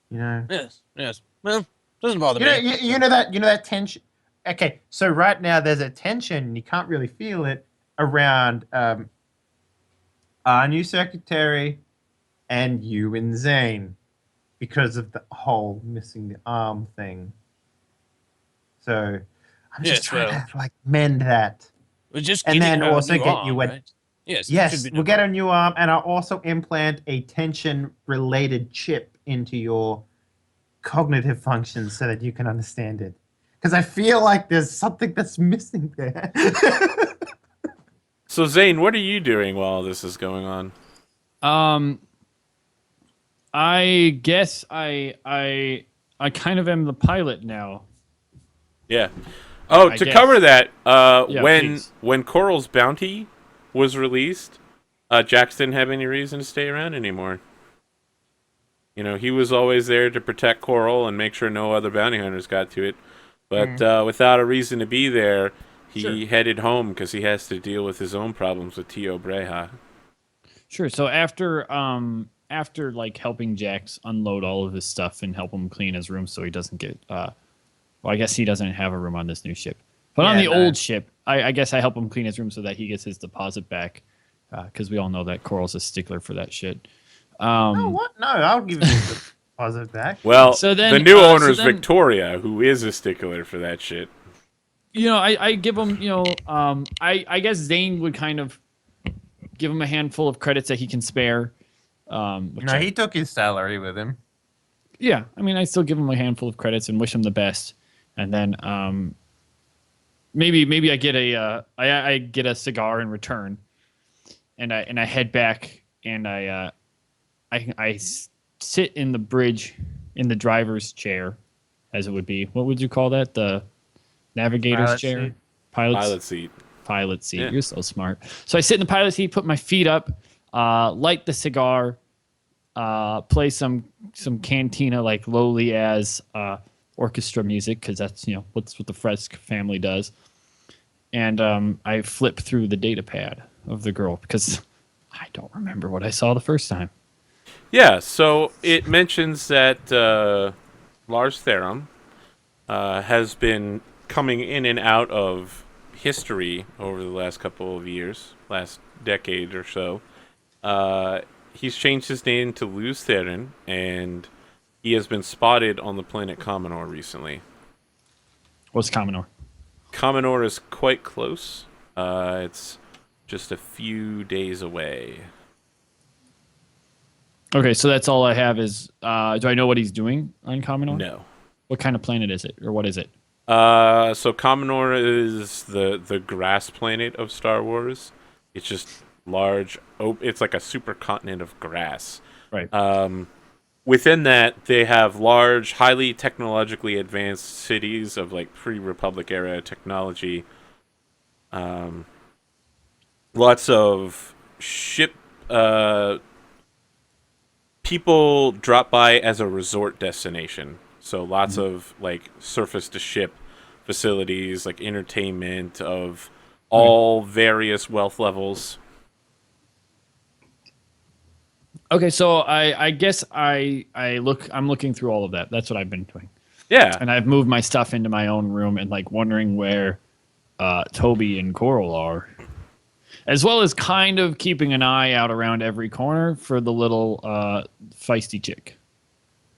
You know. Yes. Well, doesn't bother You know, me. you know that tension. Okay, so right now there's a tension, and you can't really feel it around our new secretary and you and Zane because of the whole missing the arm thing. So I'm just Yes, trying well, to like mend that. We're just And getting then her also a new get arm, you a- right? Yes. that Yes, should be no we'll get a new arm, and I'll also implant a tension-related chip into your cognitive functions so that you can understand it. Because I feel like there's something that's missing there. so Zane, what are you doing while this is going on? I guess I kind of am the pilot now. Yeah. Oh, I to guess. cover that, Yeah, when please. Coral's Bounty was released, Jax didn't have any reason to stay around anymore. You know, he was always there to protect Coral and make sure no other bounty hunters got to it. But without a reason to be there, he Sure. headed home because he has to deal with his own problems with Tio Breha. Sure. So after like helping Jax unload all of his stuff and help him clean his room so he doesn't get well, I guess he doesn't have a room on this new ship. But on Yeah, the no. old ship, I guess I help him clean his room so that he gets his deposit back. Because we all know that Coral's a stickler for that shit. Oh, what? No, I'll give you the deposit back. Well, So then, the new so owner is then- Victoria, who is a stickler for that shit. You know, I give him, I guess Zane would kind of give him a handful of credits that he can spare. Which No, he took his salary with him. Yeah, I mean, I still give him a handful of credits and wish him the best, and then maybe I get I get a cigar in return, and I head back and I sit in the bridge in the driver's chair, as it would be. What would you call that? The navigator's Pilot chair, seat. Pilot seat. pilot seat. Yeah. You're so smart. So I sit in the pilot seat, put my feet up, light the cigar, play some cantina like lowly as orchestra music because that's what the Fresk family does. And I flip through the data pad of the girl because I don't remember what I saw the first time. Yeah, so it mentions that Lars Therum has been coming in and out of history over the last couple of years, last decade or so. He's changed his name to Luz Theron, and he has been spotted on the planet Commodore recently. What's Commodore? Commodore is quite close. It's just a few days away. Okay, so that's all I have is. Do I know what he's doing on Commodore? No. What kind of planet is it, or what is it? So Commodore is the grass planet of Star Wars. It's just large. It's like a supercontinent of grass. Right. Within that, they have large, highly technologically advanced cities of like pre-Republic era technology. Lots of ship. People drop by as a resort destination. So lots of like surface to ship facilities, like entertainment of all various wealth levels. Okay, so I guess I'm looking through all of that. That's what I've been doing. Yeah. And I've moved my stuff into my own room and like wondering where Toby and Coral are. As well as kind of keeping an eye out around every corner for the little feisty chick.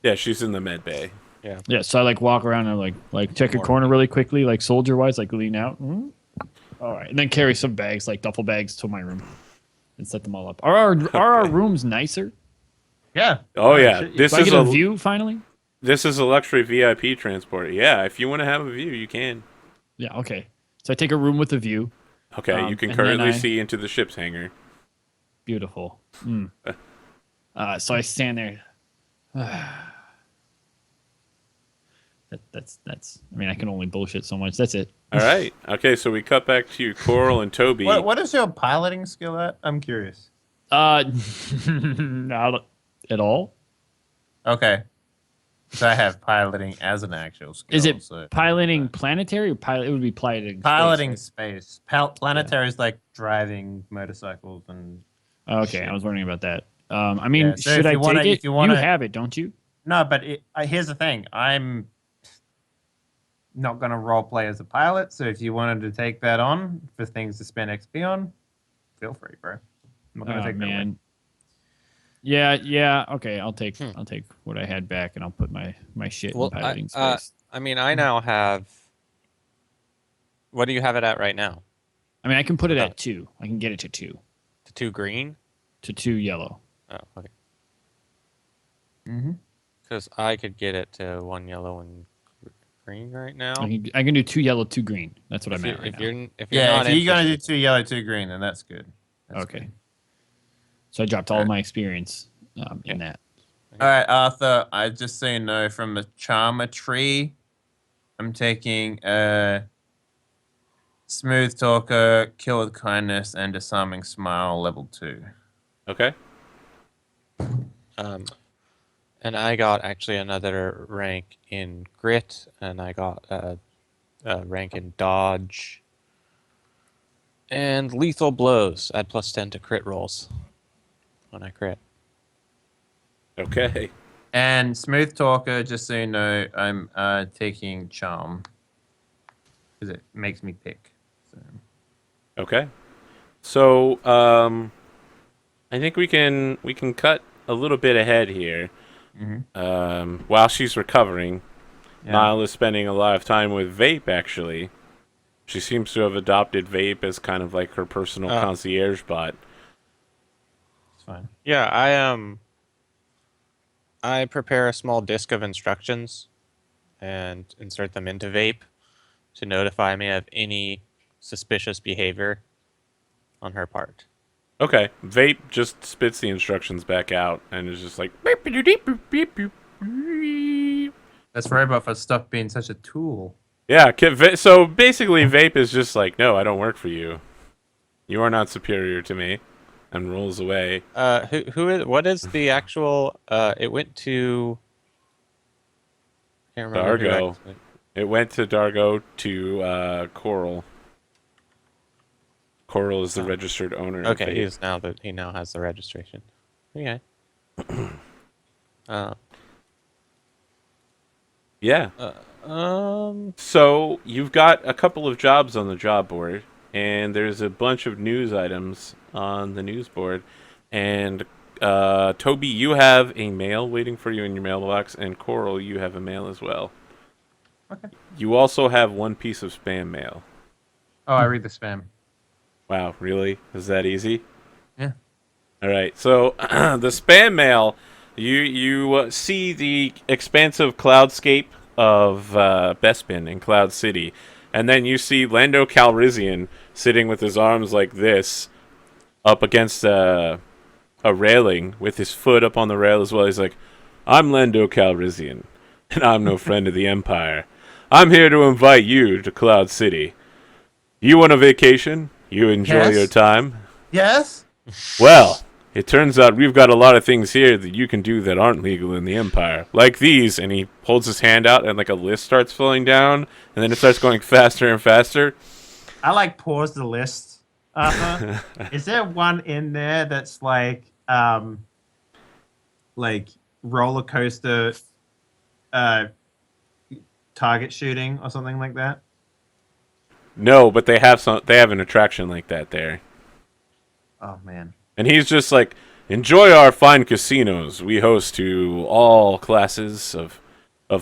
Yeah, she's in the med bay. Yeah, so I like walk around and like check a corner really quickly, like soldier wise, like lean out. All right, and then carry some bags, like duffel bags, to my room and set them all up. Are our rooms nicer? Yeah. Oh yeah, this Do I is get a view finally? This is a luxury VIP transport. Yeah, if you want to have a view, you can. Yeah. Okay. So I take a room with a view. Okay, you can and then currently I- see into the ship's hangar. Beautiful. So I stand there. That's. I mean, I can only bullshit so much. That's it. All right. Okay, so we cut back to Coral and Toby. What is your piloting skill at? I'm curious. Not at all. Okay. So I have piloting as an actual skill. Is it so piloting planetary or pilot? It would be piloting. piloting space, space? Planetary is like driving motorcycles and. right? Okay, I was wondering about that. I mean, Yeah, so should if I you wanna- take it? if you wanna- have it, don't you? No, but here's the thing. I'm not going to role play as a pilot, so if you wanted to take that on for things to spend XP on, feel free, bro. I'm not going to take that away. Yeah. Okay, I'll take what I had back and I'll put my shit Well, in piloting I space. mean, I now have. What do you have it at right now? I mean, I can put it at 2. I can get it to 2. To 2 green? To 2 yellow. Oh, okay. Mm-hmm. Because I could get it to 1 yellow and green right now. I can do 2 yellow, 2 green. That's what I'm at right if now. you're Yeah, not if you're going to do interested- 2 yellow, 2 green, then that's good. That's Okay. good. So I dropped all of my experience in that. All right, Arthur, I just so you know, from the Charmer tree, I'm taking Smooth Talker, Kill with Kindness, and Disarming Smile level 2. Okay. And I got actually another rank in grit, and I got a rank in dodge. And lethal blows add +10 to crit rolls when I crit. Okay. And Smooth Talker, just so you know, I'm taking Charm. Because it makes me pick. So. Okay. So, I think we can cut a little bit ahead here. While she's recovering, Nile is spending a lot of time with Vape, actually. She seems to have adopted Vape as kind of like her personal concierge bot. It's fine. Yeah, I prepare a small disk of instructions and insert them into Vape to notify me of any suspicious behavior on her part. Okay. Vape just spits the instructions back out and is just like... That's robot for stuff being such a tool. Yeah, so basically Vape is just like, no, I don't work for you. You are not superior to me. And rolls away. What is the actual, it went to... Can't remember who Dargo. actually- It went to Dargo to Coral. Coral is the registered owner. of Okay, Vape. he now has the registration. Okay. Yeah. So you've got a couple of jobs on the job board, and there's a bunch of news items on the news board. And Toby, you have a mail waiting for you in your mailbox, and Coral, you have a mail as well. Okay. You also have one piece of spam mail. Oh, I read the spam. Wow, really? Is that easy? Yeah. All right. So the spam mail, you see the expansive cloudscape of Bespin in Cloud City, and then you see Lando Calrissian sitting with his arms like this, up against a railing with his foot up on the rail as well. He's like, "I'm Lando Calrissian, and I'm no friend of the Empire. I'm here to invite you to Cloud City. You want a vacation? You enjoy Yes. your time? Yes. Well, it turns out we've got a lot of things here that you can do that aren't legal in the Empire. Like these," and he holds his hand out and like a list starts filling down, and then it starts going faster and faster. I like pause the list. Is there one in there that's like roller coaster target shooting or something like that? No, but they have an attraction like that there. Oh man. And he's just like, "Enjoy our fine casinos. We host to all classes of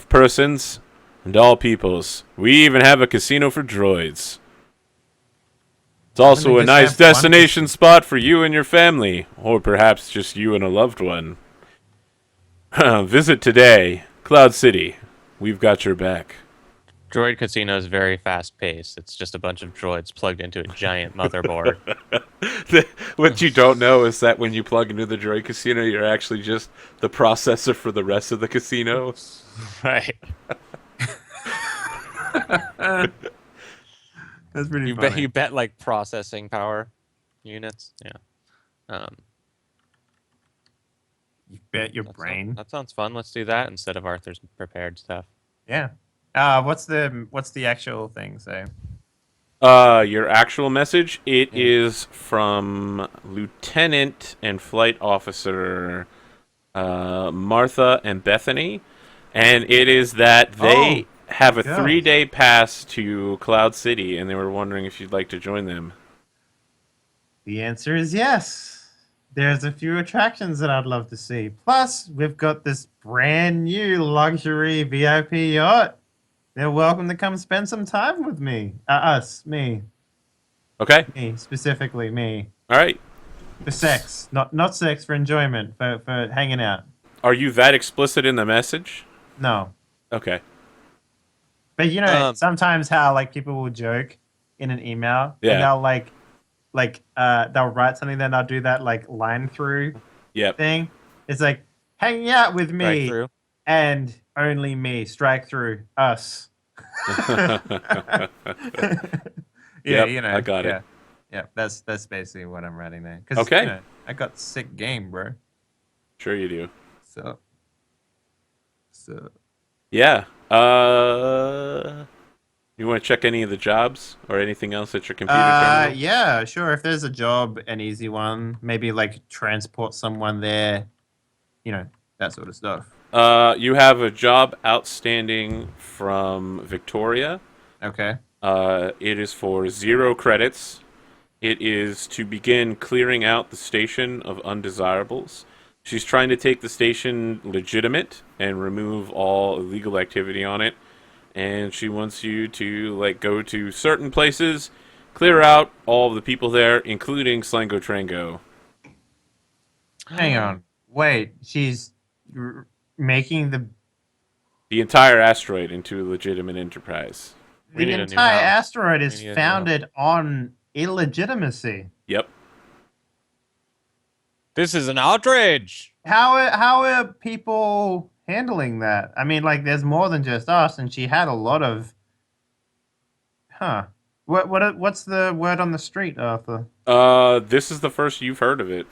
persons and all peoples. We even have a casino for droids. It's also they a just nice have one destination spot for you and your family, or perhaps just you and a loved one. Visit today, Cloud City. We've got your back." Droid Casino is very fast paced. It's just a bunch of droids plugged into a giant motherboard. What you don't know is that when you plug into the droid casino, you're actually just the processor for the rest of the casino. Right. That's pretty You funny. bet. You bet like processing power units. Yeah. You bet your That brain. that sounds fun. Let's do that instead of Arthur's prepared stuff. Yeah. What's the actual thing say? Your actual message, it Yeah. is from Lieutenant and Flight Officer Martha and Bethany, and it is that they have a girls. 3-day pass to Cloud City, and they were wondering if you'd like to join them. The answer is yes. There's a few attractions that I'd love to see. Plus, we've got this brand new luxury VIP yacht. They're welcome to come spend some time with me. Me, specifically me. All right. For sex, not sex, for enjoyment, for hanging out. Are you that explicit in the message? No, Okay. but you know, Um, sometimes how like people will joke in an email, Yeah. and they'll write something, then they'll do that like line through Yep. thing. It's like hanging out with me Right through. and only me. Strike through us. Yeah, Yep, you know, I got it. Yeah, that's basically what I'm writing there. 'Cause, Okay. you know, I got sick game, bro. Sure you do. So Yeah. You want to check any of the jobs or anything else at your computer terminal? yeah, sure. If there's a job, an easy one, maybe like transport someone there, you know, that sort of stuff. You have a job outstanding from Victoria. Okay. It is for 0 credits. It is to begin clearing out the station of undesirables. She's trying to take the station legitimate and remove all illegal activity on it. And she wants you to like go to certain places, clear out all of the people there, including Slango Trango. Hang on. Wait, she's making The entire asteroid into a legitimate enterprise. We the need a new entire house. asteroid is We need a new founded on illegitimacy. Yep. This is an outrage. How are people handling that? I mean, like, there's more than just us, and she had a lot of. Huh? What's the word on the street, Arthur? This is the first you've heard of it.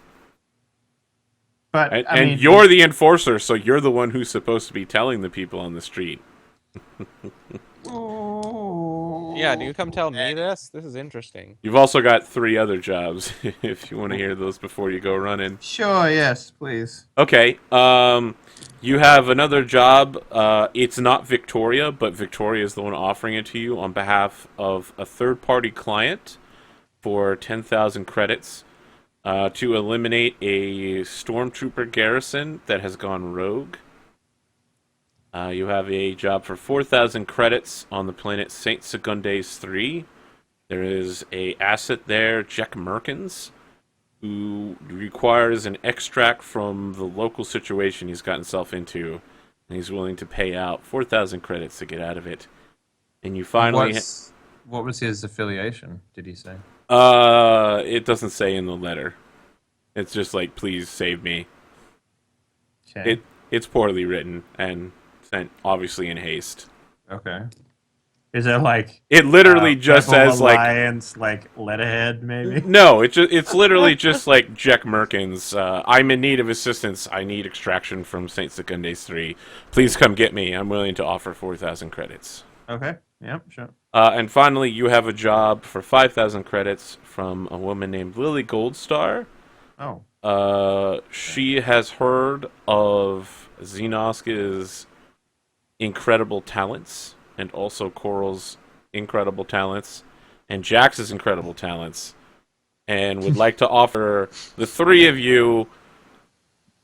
But And, I and mean, you're the enforcer, so you're the one who's supposed to be telling the people on the street. Yeah, do you come tell me this? This is interesting. You've also got 3 other jobs, if you want to hear those before you go running. Sure. Yes, please. Okay, You have another job. It's not Victoria, but Victoria is the one offering it to you on behalf of a third-party client for 10,000 credits to eliminate a stormtrooper garrison that has gone rogue. You have a job for 4,000 credits on the planet Saint Segundes 3. There is a asset there, Jack Merkins, who requires an extract from the local situation he's gotten himself into, and he's willing to pay out 4,000 credits to get out of it. And you finally... What was his affiliation, did he say? It doesn't say in the letter. It's just like, please save me. Okay. It's poorly written and sent obviously in haste. Okay. Is it like It literally just Rebel says like Alliance, like letterhead maybe? no, it's literally just like Jack Merkins. I'm in need of assistance. I need extraction from Saint Segundes 3. Please come get me. I'm willing to offer 4,000 credits. Okay. Yep. Sure. And finally, you have a job for 5,000 credits from a woman named Lily Goldstar. Oh. She has heard of Xenosk's incredible talents, and also Coral's incredible talents, and Jax's incredible talents, and would like to offer the three of you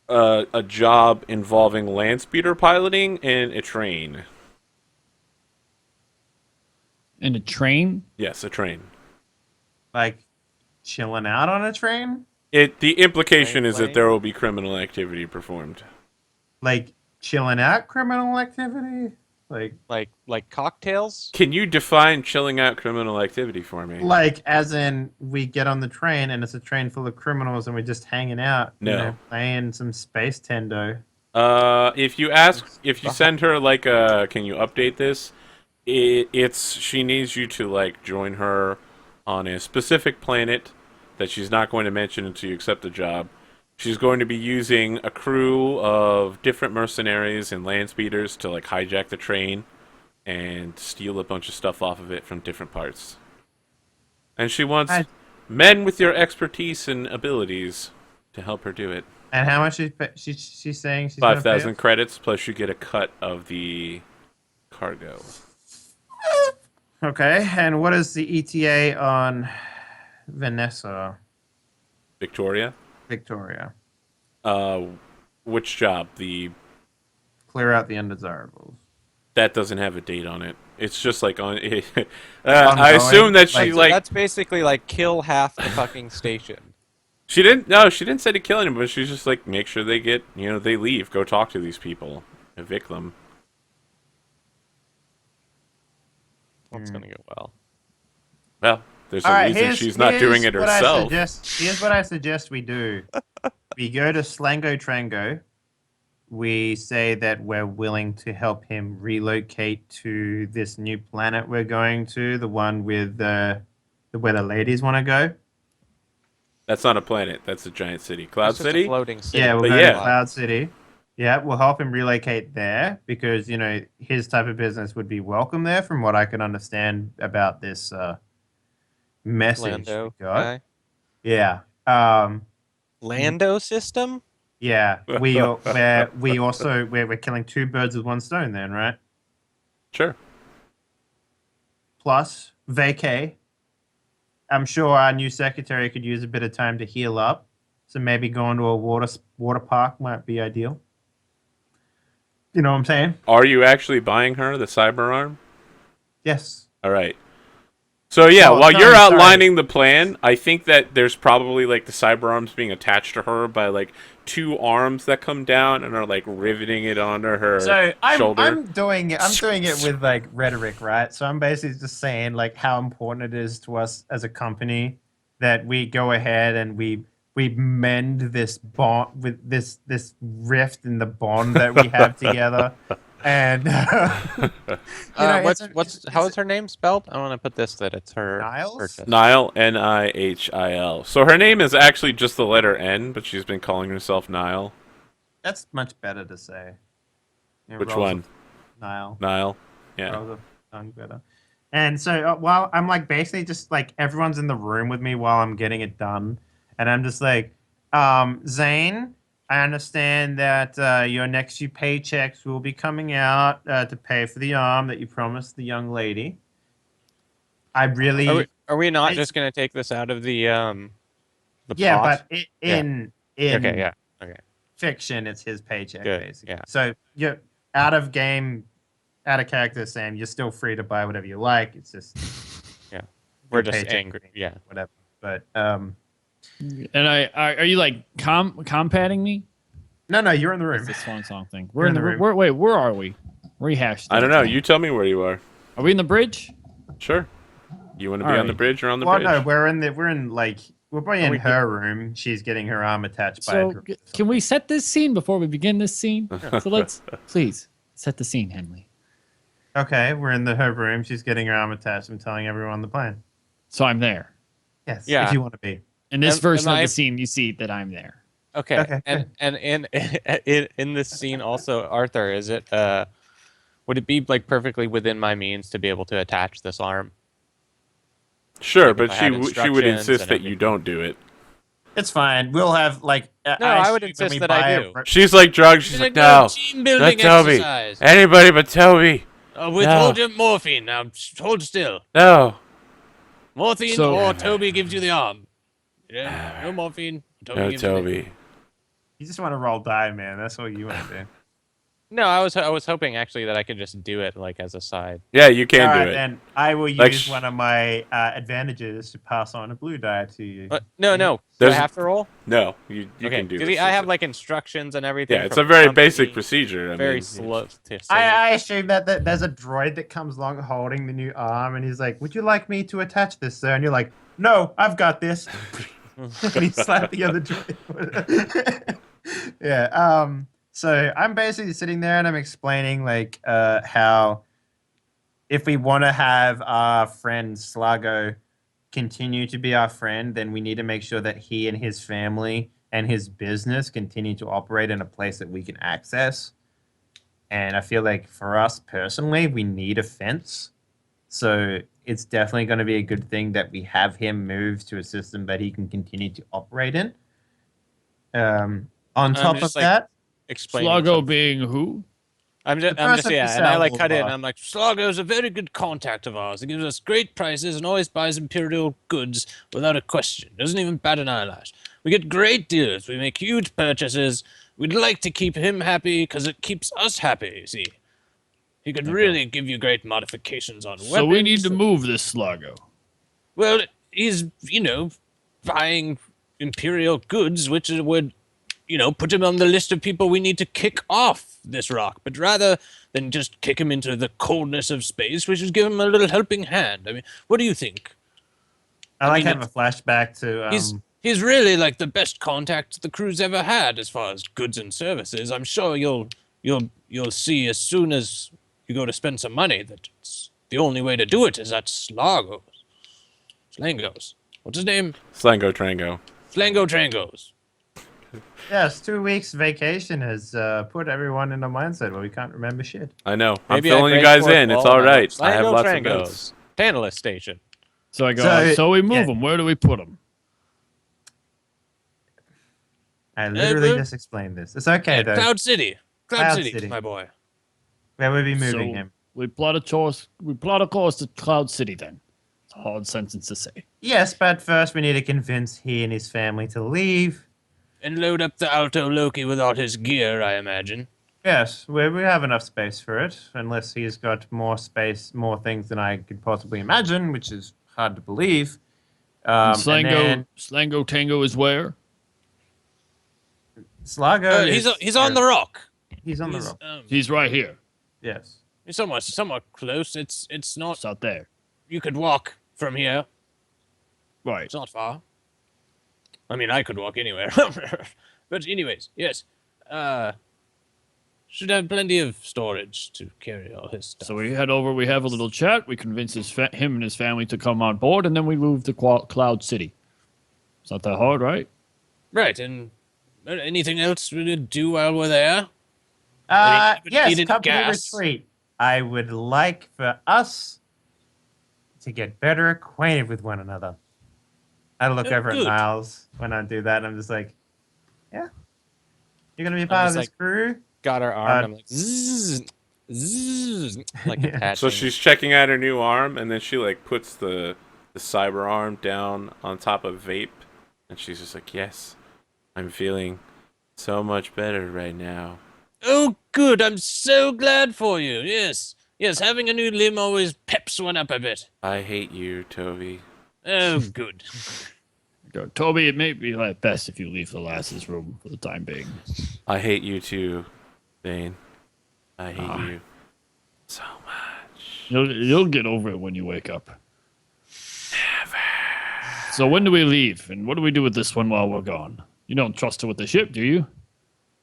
a job involving land speeder piloting and a train. And a train? Yes, a train. Like chilling out on a train? The implication is that Plane? there will be criminal activity performed. Like chilling out criminal activity? Like cocktails? Can you define chilling out criminal activity for me? Like as in we get on the train and it's a train full of criminals and we're just hanging out, No. playing some space tendo. If you send her like can you update this? She needs you to like join her on a specific planet that she's not going to mention until you accept the job. She's going to be using a crew of different mercenaries and land speeders to like hijack the train and steal a bunch of stuff off of it from different parts. And she wants men with your expertise and abilities to help her do it. And how much she's saying she's gonna pay 5,000 us? credits plus you get a cut of the cargo. Okay, and what is the ETA on Vanessa Victoria? Victoria? Which job? Clear out the undesirables. That doesn't have a date on it. It's just like on. I Ongoing? assume that she So like that's basically like kill half the fucking station. she didn't. No, she didn't say to kill anyone. But she's just like make sure they get. They leave. Go talk to these people. Evict them. That's gonna go well. Well, there's a All right, reason she's not doing it herself. Here's what I suggest we do. We go to Slango Trango. We say that we're willing to help him relocate to this new planet we're going to, the one with where the ladies want to go. That's not a planet. That's a giant city. Cloud It's just a City. floating city. Yeah, we'll But go yeah. to Cloud City. Yeah, we'll help him relocate there because his type of business would be welcome there, from what I can understand about this message Lando we got. guy. Yeah. Lando system? Yeah, we're killing two birds with one stone then, right? Sure. Plus vacay. I'm sure our new secretary could use a bit of time to heal up, so maybe going to a water park might be ideal. You know what I'm saying? Are you actually buying her the cyber arm? Yes. All right. So yeah, Oh, while sorry, you're sorry. outlining the plan, I think that there's probably like the cyber arms being attached to her by like two arms that come down and are like riveting it onto her So shoulder. I'm doing it with like rhetoric, right? So I'm basically just saying like how important it is to us as a company that we go ahead and we mend this bond with this rift in the bond that we have together. And How is her name spelled? I want to put this that it's her. Niles? purchase. Nihil, Nihil. So her name is actually just the letter N, but she's been calling herself Nile. That's much better to say. It Which rolls one? off Nile. Nile. Yeah. Rolls off the tongue better. And so while I'm like basically just like everyone's in the room with me while I'm getting it done, and I'm just like, Zane, I understand that your next few paychecks will be coming out to pay for the arm that you promised the young lady. I really, Are we not I, just gonna take this out of the yeah, pot? but Yeah. in Okay. Yeah. Okay. fiction, it's his paycheck Good. basically. Yeah. So you're out of game, out of character, Sam. You're still free to buy whatever you like. It's just Yeah. your We're just paycheck angry. Yeah. whatever. But And are you like compatting me? no, you're in the That's room. the swan song thing. You're We're in in the the room. wait, where are we? Rehash. I don't know. things. You tell me where you are. Are we in the bridge? Sure. You want to All be on the right. bridge or on the Well, bridge? no, we're probably in we her room. She's getting her arm attached by a So drone or can we something. set this scene before we begin this scene? So let's please set the scene, Henley. Okay, we're in her room. She's getting her arm attached. I'm telling everyone the plan. So I'm there. Yes, Yeah. if you want to be. In this Am version of I- the scene, you see that I'm there. Okay. Okay, And in this scene also, Arthur, is it would it be like perfectly within my means to be able to attach this arm? Sure, Like, if but I she had she would instructions insist and that you everything. don't do it. It's fine. We'll have like. I would assume when insist we that I buy a do. She's like drugs. She's like, no, team not building Toby. exercise. Anybody but Toby. Withhold your morphine. Now, hold still. No. Morphine So- or Toby gives you the arm. Yeah, no morphine. Toby No, gives you the Toby. You just want to roll die, man. That's all you want to do. No, I was hoping actually that I could just do it like as a side. Yeah, you can All do right, it. then I will Like use one of my advantages to pass on a blue die to you. No. Do I There's- have to roll? No, you Okay. can do 'Cause this. I have like instructions and everything. yeah, it's from a very the basic company. procedure. I Very mean, slow. To say. I assume that there's a droid that comes along holding the new arm, and he's like, "Would you like me to attach this, sir?" And you're like, "No, I've got this." And he slapped the other droid. Yeah. So I'm basically sitting there and I'm explaining like how if we want to have our friend Slago continue to be our friend, then we need to make sure that he and his family and his business continue to operate in a place that we can access. And I feel like for us personally, we need a fence. So it's definitely going to be a good thing that we have him move to a system that he can continue to operate in. On top of just, like, that, Explaining. Slago something. being who? I'm just person who and I like sells cut in. law. I'm like, Slago's a very good contact of ours. He gives us great prices and always buys Imperial goods without a question. Doesn't even bat an eyelash. We get great deals. We make huge purchases. We'd like to keep him happy because it keeps us happy, you see. He could really give you great modifications on weapons. So we need to move this Slago. Well, he's, buying Imperial goods, which would, put him on the list of people we need to kick off this rock. But rather than just kick him into the coldness of space, we should give him a little helping hand. I mean, what do you think? I like mean, having a flashback to He's really like the best contact the crew's ever had as far as goods and services. I'm sure you'll see as soon as you go to spend some money that it's the only way to do it is at Slangos. What's his name? Slango Trango. Slango Trangos. yes, 2 weeks vacation has put everyone in a mindset where we can't remember shit. I know. Maybe I'm I filling you break guys fourth in. It's wall all and I right. go, I have "Slango lots of Trangos, notes. Tantalus Station. So I go. So we move him. Where do we put him? I literally well- just explained this. It's okay though. Cloud City. Cloud Cloud City, City. my boy. Where would we be moving So him? we plot a course. We plot a course to Cloud City. Then it's a hard sentence to say. Yes, but first we need to convince he and his family to leave. And load up the Alto Loki with all his gear, I imagine. Yes, we have enough space for it, unless he's got more space, more things than I could possibly imagine, which is hard to believe. And And then Slango Tango is where? Slago He's on the rock. He's on the rock. He's right here. Yes. He's somewhat close. It's not. It's out there. You could walk from here. Right. It's not far. I mean, I could walk anywhere. But anyways, yes. Should have plenty of storage to carry all his stuff. So we head over. We have a little chat. We convince him and his family to come on board, and then we move to Cloud City. It's not that hard, right? Right, and anything else we need to do while we're there? Any- Yes, needed company gas? retreat. I would like for us to get better acquainted with one another. I look Oh, over good. at Niles when I do that, and I'm just like, yeah. You're gonna be a part of just this crew. got her arm. And I'm like, zzz, zzz, like Yeah. attaching. So she's checking out her new arm, and then she like puts the cyber arm down on top of Vape, and she's just like, "Yes, I'm feeling so much better right now." Oh, good. I'm so glad for you. Yes. Yes, having a new limb always peps one up a bit. I hate you, Toby. Oh, good. Go, Toby, it may be like best if you leave the lass's room for the time being. I hate you too, Bane. I hate Ah. you so much. You'll get over it when you wake up. So when do we leave, and what do we do with this one while we're gone? You don't trust her with the ship, do you?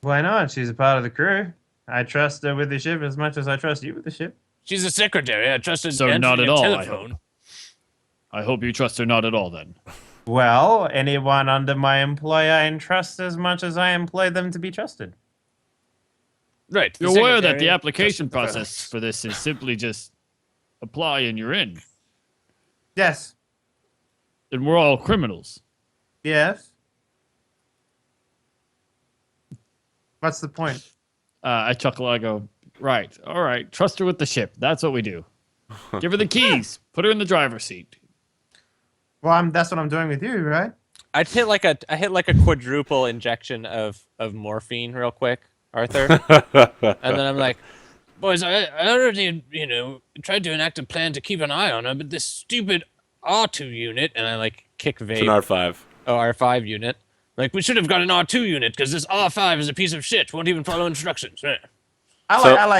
Why not? She's a part of the crew. I trust her with the ship as much as I trust you with the ship. She's a secretary. I trusted So not answering at a all, I telephone. I hope you trust her not at all, then. Well, anyone under my employ I entrust as much as I employ them to be trusted. Right. You're aware that the secretary application trusted the process for this is simply just apply and you're in. Yes. And we're all criminals. Yes. What's the point? I chuckle. I go, right, all right. Trust her with the ship. That's what we do. Give her the keys. Put her in the driver's seat. Well, that's what I'm doing with you, right? I hit like a quadruple injection of morphine real quick, Arthur. And then I'm like, Boys, I already, tried to enact a plan to keep an eye on her, but this stupid R2 unit, and I like kick It's an Vape. R5. Oh, R5 unit. like, we should have got an R2 unit, because this R5 is a piece of shit, won't even follow instructions. So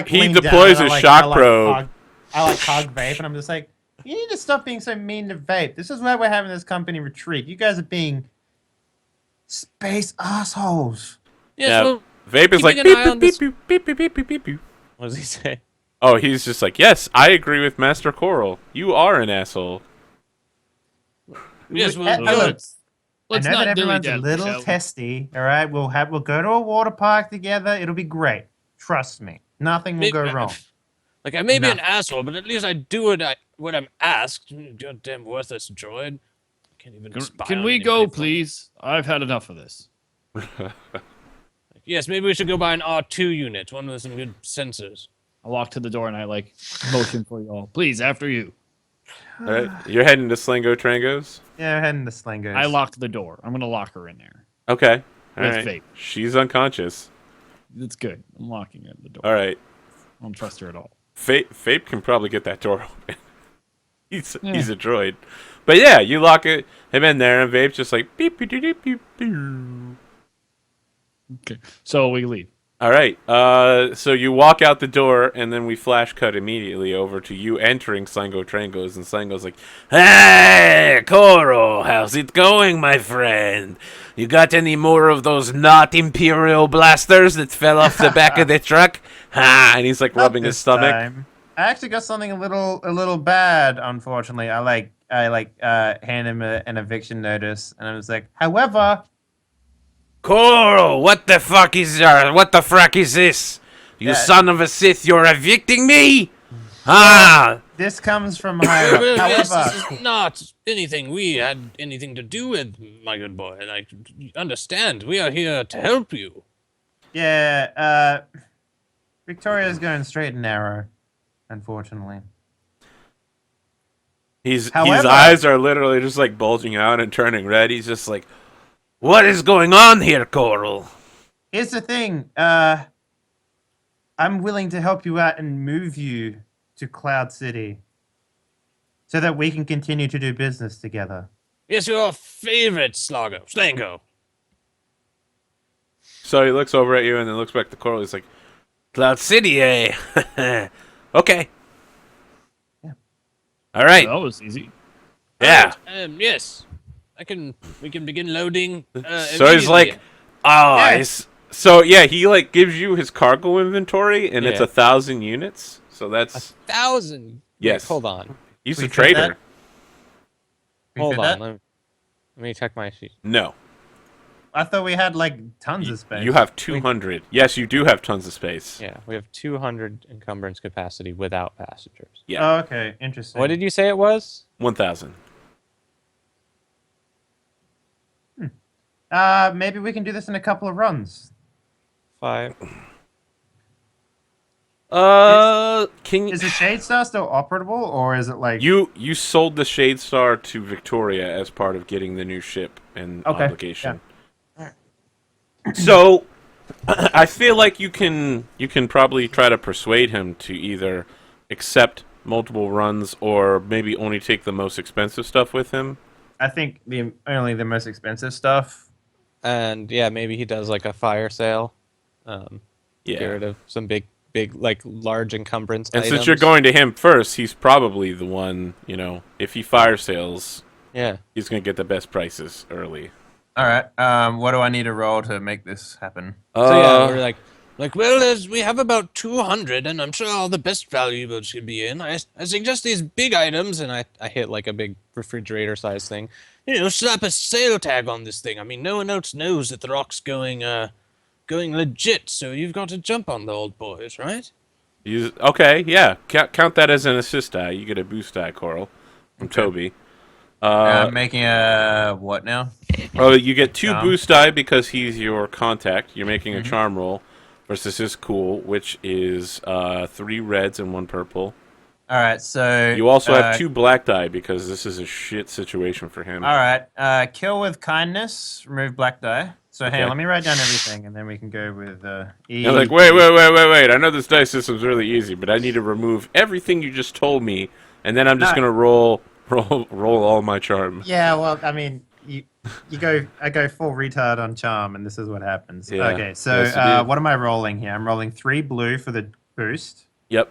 he lean deploys down, his shock probe. I like hug Vape, and I'm just like, you need to stop being so mean to Vape. This is why we're having this company retreat. You guys are being space assholes. Yes, Yeah. well, Vape is like keeping an eye on beep, this- beep, beep, beep, beep, beep, beep, beep. What does he say? Oh, he's just like, yes, I agree with Master Coral. You are an asshole. yes, well, Look, Let's I know not that everyone's a dilly-dally, little shall we? testy. All right, we'll go to a water park together. It'll be great. Trust me, nothing will go wrong. Like, I may be an No. asshole, but at least I do what I'm asked. Goddamn worthless droid. Can't even spy Can on we anybody go, for me. please? I've had enough of this. Yes, maybe we should go buy an R2 unit, one with some good sensors. I walk to the door and I motion for you all. Please, after you. All right, you're heading to Slingo Trangos. Yeah, we're heading to Slingos. I lock the door. I'm gonna lock her in there. Okay, all With right. Vape. She's unconscious. It's good. I'm locking the door. All right, I don't trust her at all. Vape can probably get that door open. He's a droid, but yeah, you lock him in there, and Vape's just like beep beep beep beep beep. Beep. Okay. So we leave. All right. So you walk out the door, and then we flash cut immediately over to you entering Slango Trangos, and Slango's like, "Hey, Koro, how's it going, my friend? You got any more of those not Imperial blasters that fell off the back of the truck?" Ha! And he's like Not rubbing his this stomach. time. I actually got something a little bad, unfortunately. I hand him an eviction notice, and I was like, however, Koro, what the frack is this? You Yeah. son of a Sith, you're evicting me? Ah! this comes from higher up. Well, yes, However, this is not anything we had anything to do with, my good boy. Like, understand, we are here to help you. yeah, Victoria's going straight and narrow, unfortunately. His However- eyes are literally just like bulging out and turning red. He's just like, "What is going on here, Coral?" Here's the thing. I'm willing to help you out and move you to Cloud City so that we can continue to do business together. Yes, your favorite Slango. So he looks over at you and then looks back to Coral. He's like, "Cloud City, eh? Okay. Yeah. All right. That was easy. Yeah." Yes. We can begin loading. So he's like, "Oh, Yes. so yeah." He like gives you his cargo inventory, and it's Yeah. 1,000 units. So that's 1,000. Yes. Wait, hold on. he's We a fit trader. that? We Hold fit on. that? Let me check my sheet. No, I thought we had like tons of space. you have 200. Yes, you do have tons of space. Yeah, we have 200 encumbrance capacity without passengers. Yeah, Oh, okay, interesting. What did you say it was? 1,000. Maybe we can do this in a couple of runs. 5. Can you Is the Shade Star still operable, or is it like you sold the Shade Star to Victoria as part of getting the new ship and Okay, obligation? So I feel like you can probably try to persuade him to either accept multiple runs or maybe only take the most expensive stuff with him. I think only the most expensive stuff. And yeah, maybe he does like a fire sale. Get Yeah. rid of some big, like large encumbrance And items. since you're going to him first, he's probably the one, if he fire sales, Yeah. he's going to get the best prices early. All right. What do I need to roll to make this happen? So yeah, we're Well, we have about 200, and I'm sure all the best valuables should be in. I suggest these big items, and I hit like a big refrigerator size thing. slap a sale tag on this thing. I mean, no one else knows that the rock's going legit, so you've got to jump on the old boys, right? Okay, yeah. Count that as an assist die. You get a boost die, Coral, from Toby. I'm making a what now? Oh, you get 2 Charm. boost die because he's your contact. You're making a charm roll versus his cool, which is 3 reds and 1 purple. All right. So You also have 2 black die because this is a shit situation for him. All right. Kill with kindness. Remove black die. So Okay. hey, let me write down everything, and then we can go with E. You're like, wait. I know this dice system's really easy, but I need to remove everything you just told me, and then I'm just No. gonna roll all my charm. Yeah. Well, I mean, I go full retard on charm, and this is what happens. Yeah. Okay. So Yes, you do. what am I rolling here? I'm rolling 3 blue for the boost. Yep.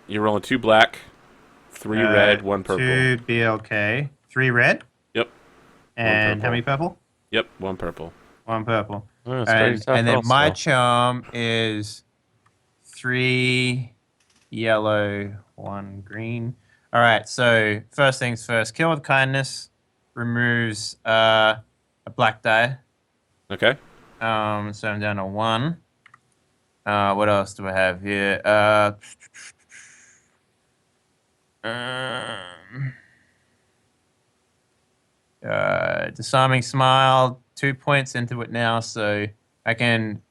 You're rolling 2 black, 3 red, 1 purple. 2 BLK. 3 red. Yep. And how purple. many purple? Yep. 1 purple. 1 purple. Oh, it's pretty tough And then roll my still. charm is 3 yellow, 1 green. All right, so first things first. Kill with kindness removes a black die. Okay. So I'm down to 1. What else do I have here? Disarming smile. 2 points into it now, so I can.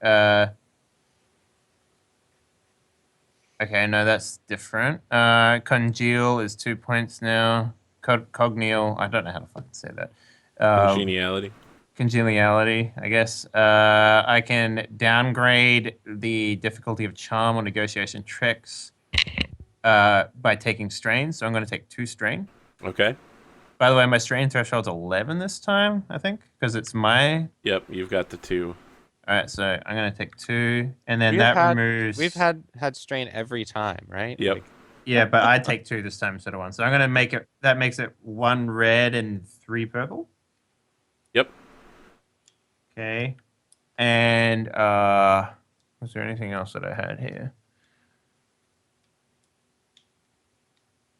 Okay, no, that's different. Congeal is 2 points now. Cogneal, I don't know how to fucking say that. Congeniality. Congeniality, I guess. I can downgrade the difficulty of charm or negotiation tricks by taking strain. So I'm going to take 2 strain. Okay. By the way, my strain threshold's 11 this time, I think, because it's my. Yep. You've got the 2. All right, so I'm going to take 2, and then that removes. We've had strain every time, right? Yep. Like, Yeah, but I take 2 this time instead of 1. So I'm going to make it. That makes it 1 red and 3 purple. Yep. Okay. And was there anything else that I had here?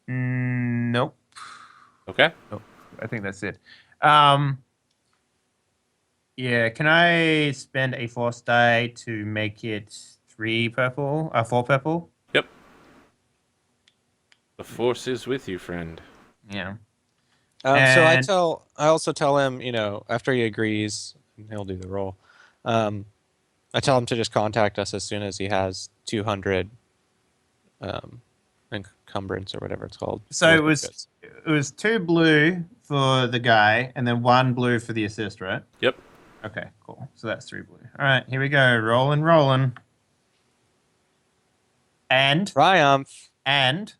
Nope. Okay. Nope. I think that's it. Yeah, can I spend a force die to make it 4 purple? Yep. The force is with you, friend. Yeah. so And- I also tell him, after he agrees, and he'll do the roll. I tell him to just contact us as soon as he has 200 encumbrance or whatever it's called. So it was 2 blue for the guy, and then 1 blue for the assist, right? Yep. Okay, cool. So that's 3 blue. All right, here we go. Rolling. And Triumph. and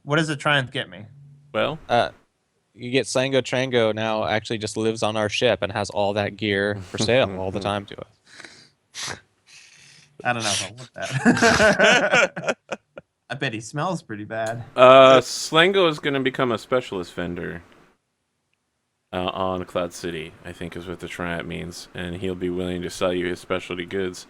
what does the triumph get me? Well, You get Sango Trango now actually just lives on our ship and has all that gear for sale all the time to us. I don't know if I want that. I bet he smells pretty bad. Slango is going to become a specialist vendor on Cloud City, I think is what the triumph means, and he'll be willing to sell you his specialty goods.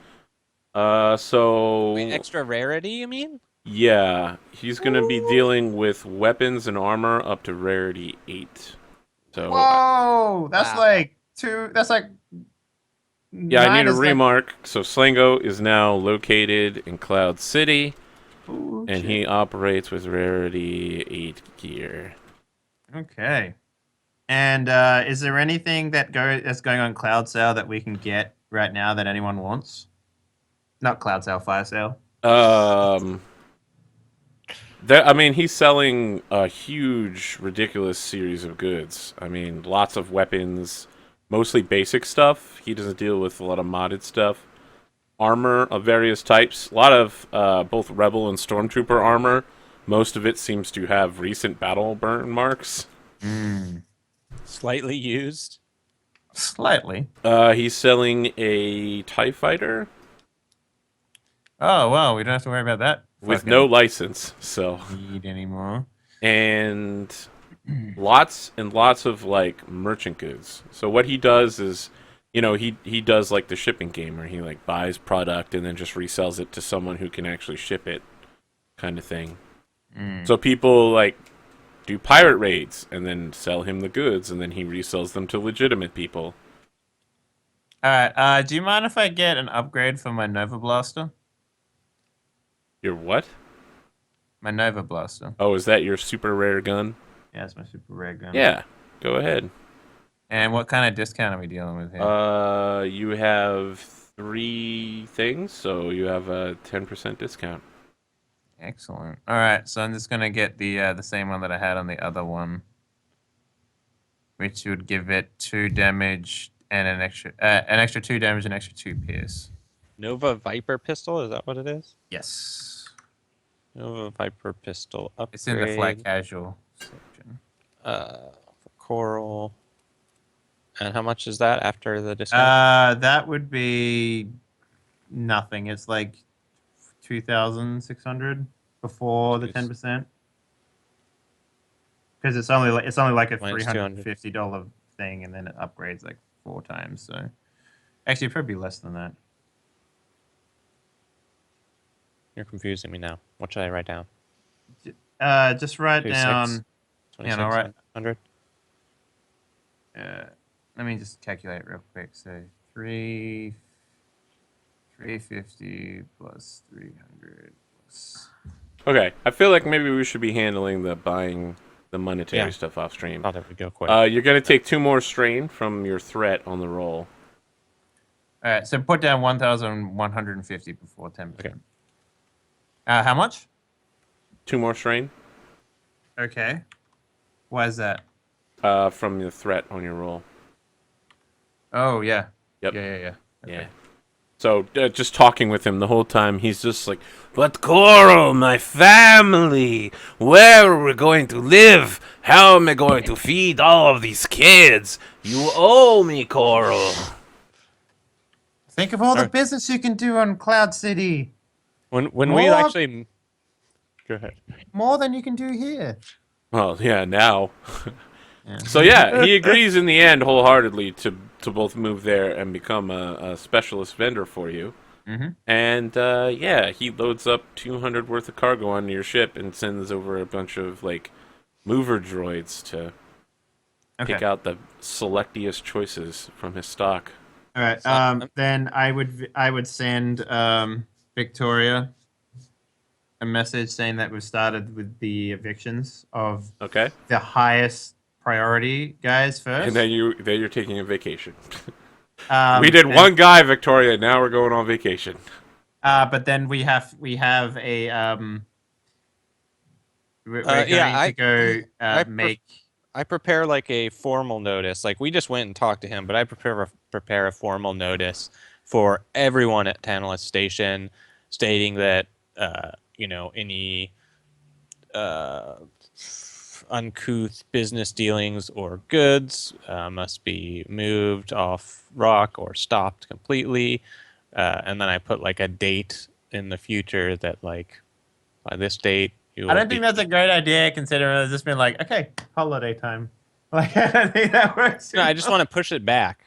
So Wait, extra rarity, you mean? yeah, he's going to be dealing with weapons and armor up to rarity 8. So Whoa, that's Wow. like 2. That's like. yeah, I 9 need a is like- remark. So Slango is now located in Cloud City, Ooh, and shit. he operates with rarity 8 gear. Okay. And is there anything that's going on Cloud Sale that we can get right now that anyone wants? Not cloud sale, fire sale. I mean, he's selling a huge, ridiculous series of goods. I mean, lots of weapons, mostly basic stuff. He doesn't deal with a lot of modded stuff. Armor of various types. A lot of both Rebel and Stormtrooper armor. Most of it seems to have recent battle burn marks. Slightly used. Slightly. He's selling a TIE fighter Oh, well, we don't have to worry about that. with no license, so... need anymore. And lots and lots of, like, merchant goods. So what he does is, you know, he does, like, the shipping game, where he, like, buys product and then just resells it to someone who can actually ship it, kind of thing. So people, like, do pirate raids and then sell him the goods, and then he resells them to legitimate people. Alright, do you mind if I get an upgrade for my Nova Blaster? Your what? My Nova Blaster. Oh, is that your super rare gun? Yeah, it's my super rare gun. Yeah, go ahead. And what kind of discount are we dealing with here? You have 3 things, so you have a 10% discount. Excellent. Alright, so I'm just gonna get the same one that I had on the other one. Which would give it 2 damage and an extra 2 damage and extra 2 pierce. Nova Viper pistol, is that what it is? Yes. Nova Viper pistol upgrade. It's in the flat casual section. For Coral. And how much is that after the discount? That would be nothing. It's like 2,600 before the Jeez. 10%. Because it's only like a Minus $350 thing, and then it upgrades like 4 times. So actually, it'd probably be less than that. You're confusing me now. What should I write down? Just write 26? down. Yeah, no, right. 100? Let me just calculate real quick. So 350 plus 300 plus. Okay, I feel like maybe we should be handling the buying the monetary Yeah. stuff off stream. Oh, there we go. Quick. You're gonna take 2 more strain from your threat on the roll. All right, so put down 1,150 before 10%. Okay. How much? 2 more strain Okay. Why is that? from the threat on your roll. Oh, yeah. Yep. Yeah. Yeah. So just talking with him the whole time, he's just like, "But Coral, my family, where are we going to live? How am I going to feed all of these kids? You owe me, Coral." Think of all the business you can do on Cloud City. When we More- actually... Go ahead. More than you can do here. Well, yeah, now. Yeah. So yeah, he agrees in the end wholeheartedly to both move there and become a specialist vendor for you. Mm-hmm. And yeah, he loads up 200 worth of cargo onto your ship and sends over a bunch of like mover droids to pick out the selectiest choices from his stock. All right. Then I would send Victoria a message saying that we've started with the evictions of Okay, the highest priority guys first. and then you're taking a vacation. We We did one guy, Victoria. Now we're going on vacation. But then we have a we're going to go make. I prepare like a formal notice. Like we just went and talked to him, but I prepare a formal notice for everyone at Tantalus Station, stating that any uncouth business dealings or goods must be moved off rock or stopped completely. And then I put like a date in the future that like by this date. I don't think that's a great idea, considering it's just been like, okay, holiday time. Like, I don't think that works. No, I just want to push it back.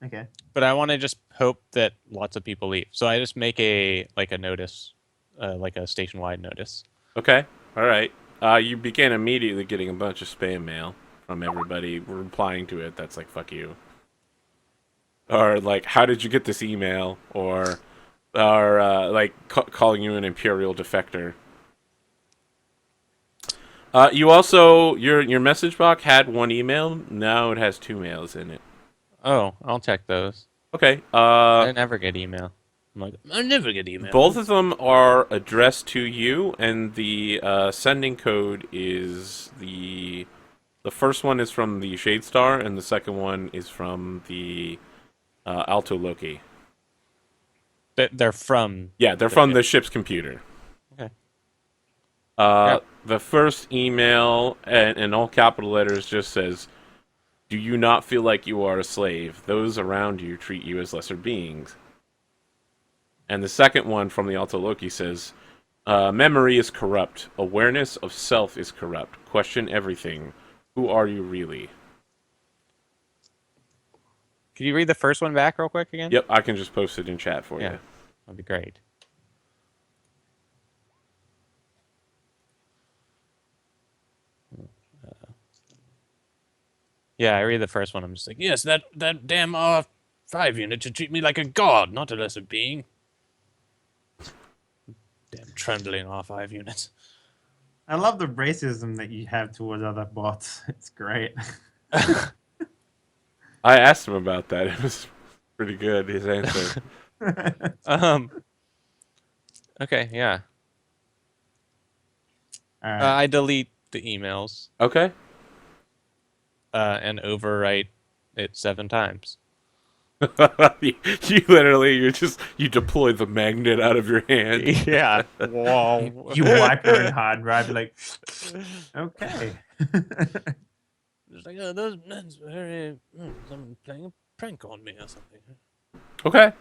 Okay. But I want to just hope that lots of people leave. So I just make a notice, like a station-wide notice. Okay, all right. You began immediately getting a bunch of spam mail from everybody replying to it. That's like, fuck you. Or like, how did you get this email? Or like calling you an imperial defector. You also your message box had 1 email. Now it has 2 mails in it. Oh, I'll check those. Okay. I never get email. I'm like, I never get email. Both of them are addressed to you, and the sending code is the first one is from the Shade Star, and the second one is from the Alto Loki. They're from. Yeah, they're from the ship's computer. Okay. The first email, in all capital letters, just says, "Do you not feel like you are a slave? Those around you treat you as lesser beings." And the second one from the Alto Loki says, "Memory is corrupt. Awareness of self is corrupt. Question everything. Who are you really?" Can you read the first one back real quick again? Yep, I can just post it in chat for Yeah, you. that'd be great. Yeah, I read the first one. I'm just like, Yes, that damn R5 unit should treat me like a god, not a lesser being. Damn trembling R5 units. I love the racism that you have towards other bots. It's great. I asked him about that. It was pretty good, his answer. Okay, yeah. All right. I delete the emails Okay. and overwrite it 7 times. you literally, you deploy the magnet out of your hand. Yeah. Whoa. You wipe your own hard drive, you're like, okay. It's like, oh, those men's very. Someone playing a prank on me or something. Okay.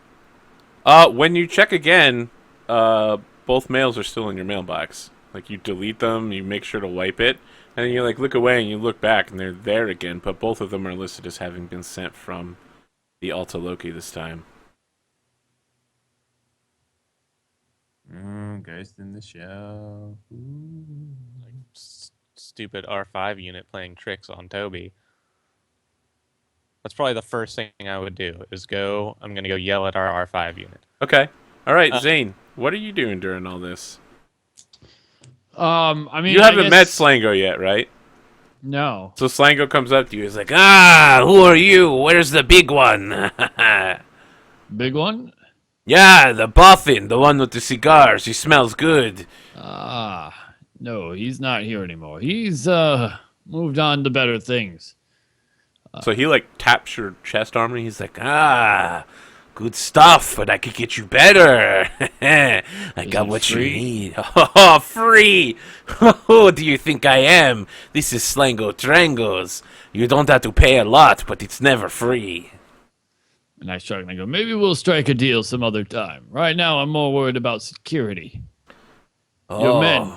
When you check again, both mails are still in your mailbox. Like, you delete them, you make sure to wipe it, and then you, like, look away and you look back and they're there again, but both of them are listed as having been sent from the Alta Loki this time. Ghost in the Shell. Ooh. Like, stupid R5 unit playing tricks on Toby. That's probably the first thing I would do, is I'm going to go yell at our R5 unit. Okay. All right, Zane, what are you doing during all this? I mean, You haven't I met guess, Slango yet, right? No. So Slango comes up to you. He's like, "Ah, who are you? Where's the big one?" Big one? "Yeah, the boffin, the one with the cigars. He smells good." No, he's not here anymore. He's moved on to better things. So he, like, taps your chest armor. He's like, "Ah, good stuff, but I could get you better. I got it what you free? need." "Oh, free! Who do you think I am? This is Slango Trangos. You don't have to pay a lot, but it's never free." And I shrug and I go, maybe we'll strike a deal some other time. Right now, I'm more worried about security. Your men.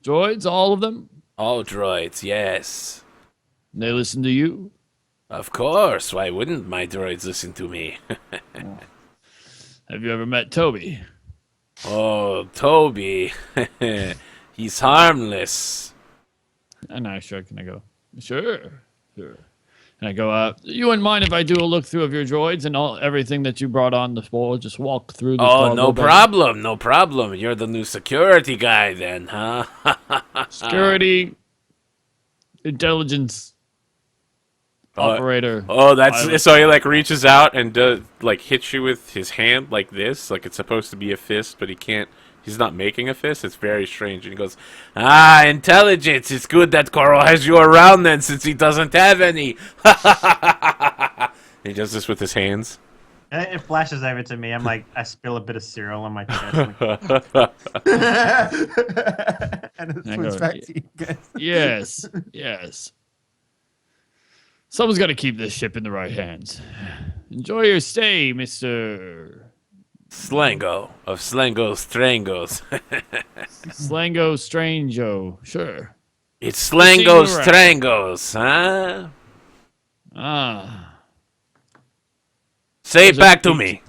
Droids, all of them? All droids, yes. They listen to you? Of course. Why wouldn't my droids listen to me? Have you ever met Toby? Oh, Toby. He's harmless. And I shrug and I go, sure. And I go, you wouldn't mind if I do a look through of your droids and everything that you brought on the floor? Just walk through the Oh, no bay? problem, no problem. You're the new security guy then, huh? Security, intelligence, operator. Oh, that's pilot. so he, like, reaches out and does, like, hits you with his hand like this, like it's supposed to be a fist, but he's not making a fist. It's very strange. And he goes, intelligence. It's good that Coral has you around then, since he doesn't have any. He does this with his hands. It flashes over to me. I'm like, I spill a bit of cereal on my chest. And it I swings go, back to you guys. Yes. Someone's got to keep this ship in the right hands. Enjoy your stay, Mr. Slango of Slango's Strangos. Slango Strango. Sure. It's Slango's around. Strangos, huh? Say it There's a back to peach. me.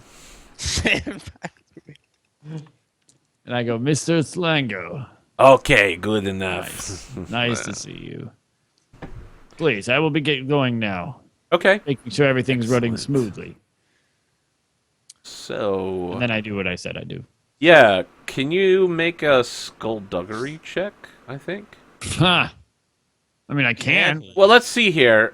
And I go, Mr. Slango. Okay, good enough. Nice to see you. Please, I will be going now. Okay. Making sure everything's running Excellent. smoothly. So, And then I do what I said I do. yeah, can you make a skullduggery check, I think? Ha! I mean, I can. Well, let's see here.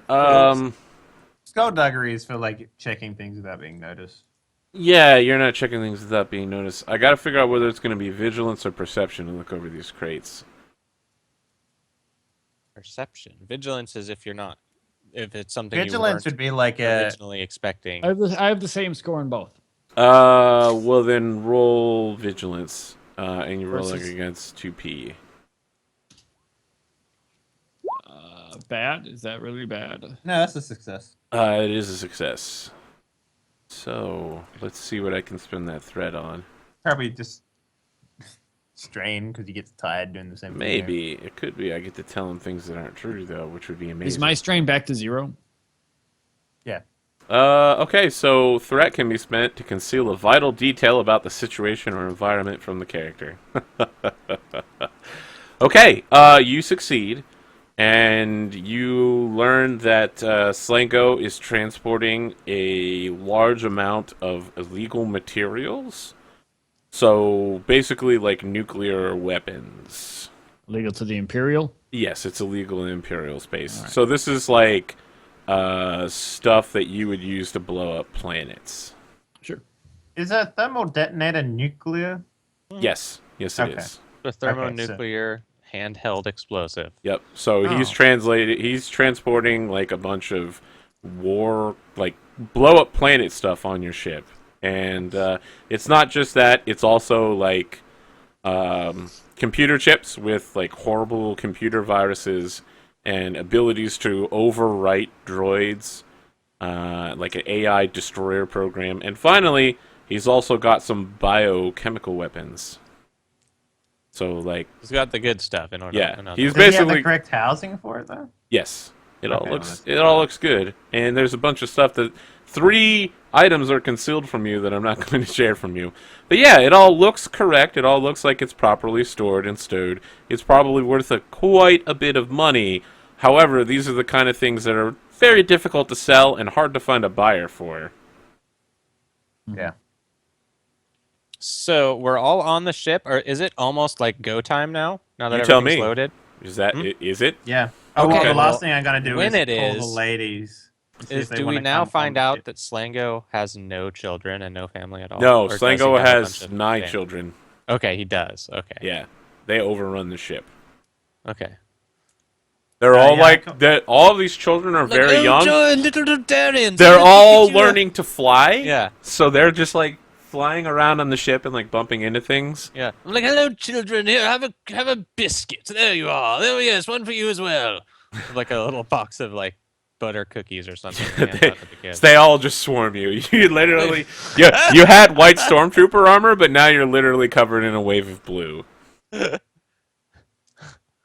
Skullduggery is for like checking things without being noticed. Yeah, you're not checking things without being noticed. I gotta figure out whether it's gonna be vigilance or perception to look over these crates. Perception. Vigilance is if it's something Vigilance you would be like weren't a. originally expecting. I have the same score in both. Well then roll vigilance, and you're rolling Versus- against 2p. Bad? Is that really bad? No, that's a success. It is a success. So let's see what I can spend that thread on. Probably just strain because he gets tired doing the same thing. Maybe it could be. I get to tell him things that aren't true though, which would be amazing. Is my strain back to 0? Yeah. Okay, so threat can be spent to conceal a vital detail about the situation or environment from the character. Okay, you succeed, and you learn that Slango is transporting a large amount of illegal materials. So, basically, like nuclear weapons. Legal to the Imperial? Yes, it's illegal in Imperial space. Alright. So this is like stuff that you would use to blow up planets. Sure. Is a thermal detonator nuclear? Yes, yes, it is. Okay. A thermonuclear handheld explosive. Yep. So Oh. he's transporting like a bunch of war, like blow up planet stuff on your ship, and it's not just that. It's also like computer chips with like horrible computer viruses and abilities to overwrite droids, like an AI destroyer program, and finally, he's also got some biochemical weapons. So like, He's got the good stuff in order. yeah, in other he's Does he have basically the correct housing for it though? yes. It all Okay, looks well, it all looks good, and there's a bunch of stuff that 3 items are concealed from you that I'm not going to share from you. But yeah, it all looks correct. It all looks like it's properly stored and stowed. It's probably worth quite a bit of money. However, these are the kind of things that are very difficult to sell and hard to find a buyer for. Yeah. So we're all on the ship, or is it almost like go time now? Now that You tell everything's me. loaded. Is that is it? Yeah. Oh, Okay, well, the well, last thing I gotta do when is it call the is- ladies. and see if they Do we wanna now come find on the out ship. that Slango has no children and no family at all? No, Or does he Slango have a bunch has of 9 family? children. Okay, he does. Okay. Yeah, they overrun the ship. Okay. They're all yeah, like all of these children are very young. Little Darians. They're all learning to fly. Yeah. So they're just like flying around on the ship and like bumping into things. Yeah. I'm like, hello, children. Here, have a biscuit. There you are. Oh yes, one for you as well. Like a little box of like butter cookies or something. They all just swarm you. You literally, you had white stormtrooper armor, but now you're literally covered in a wave of blue.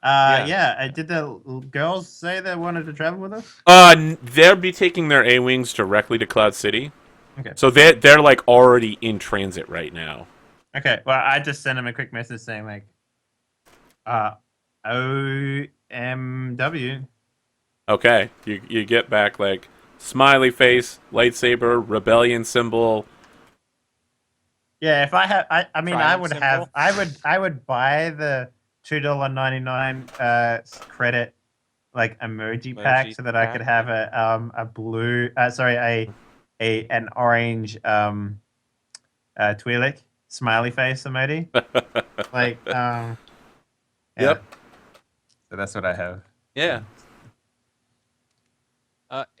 Yeah. Did the girls say they wanted to travel with us? They'll be taking their A-wings directly to Cloud City. Okay. So they're like already in transit right now. Okay. Well, I just sent him a quick message saying like, OMW. Okay, you get back like smiley face, lightsaber, rebellion symbol. Yeah. If I have, I mean, I Triumph would symbol? have, I would buy the $2.99 credit like emoji pack Emoji so that I could pack. have a blue, an orange Twi'lek smiley face emoji. Like yeah. Yep. So that's what I have. Yeah.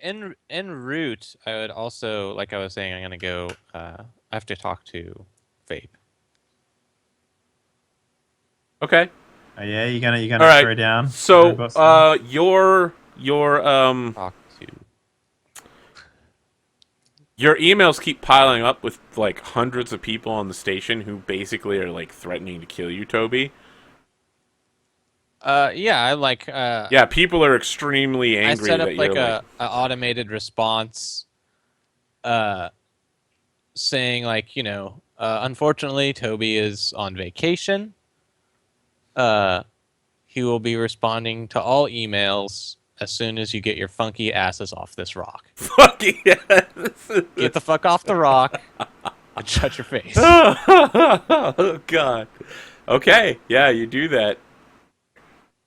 En route, I would also, like I was saying, I'm gonna go. I have to talk to Vape. Okay. Oh yeah, you're gonna All right. throw down. So, robots then? your Talk to. your emails keep piling up with like hundreds of people on the station who basically are like threatening to kill you, Toby. Yeah, I like. Yeah, people are extremely I angry set that up like you're a automated response, saying like, unfortunately, Toby is on vacation. He will be responding to all emails as soon as you get your funky asses off this rock. fucking yes. Get the fuck off the rock and shut your face. Oh god. Okay, yeah, you do that.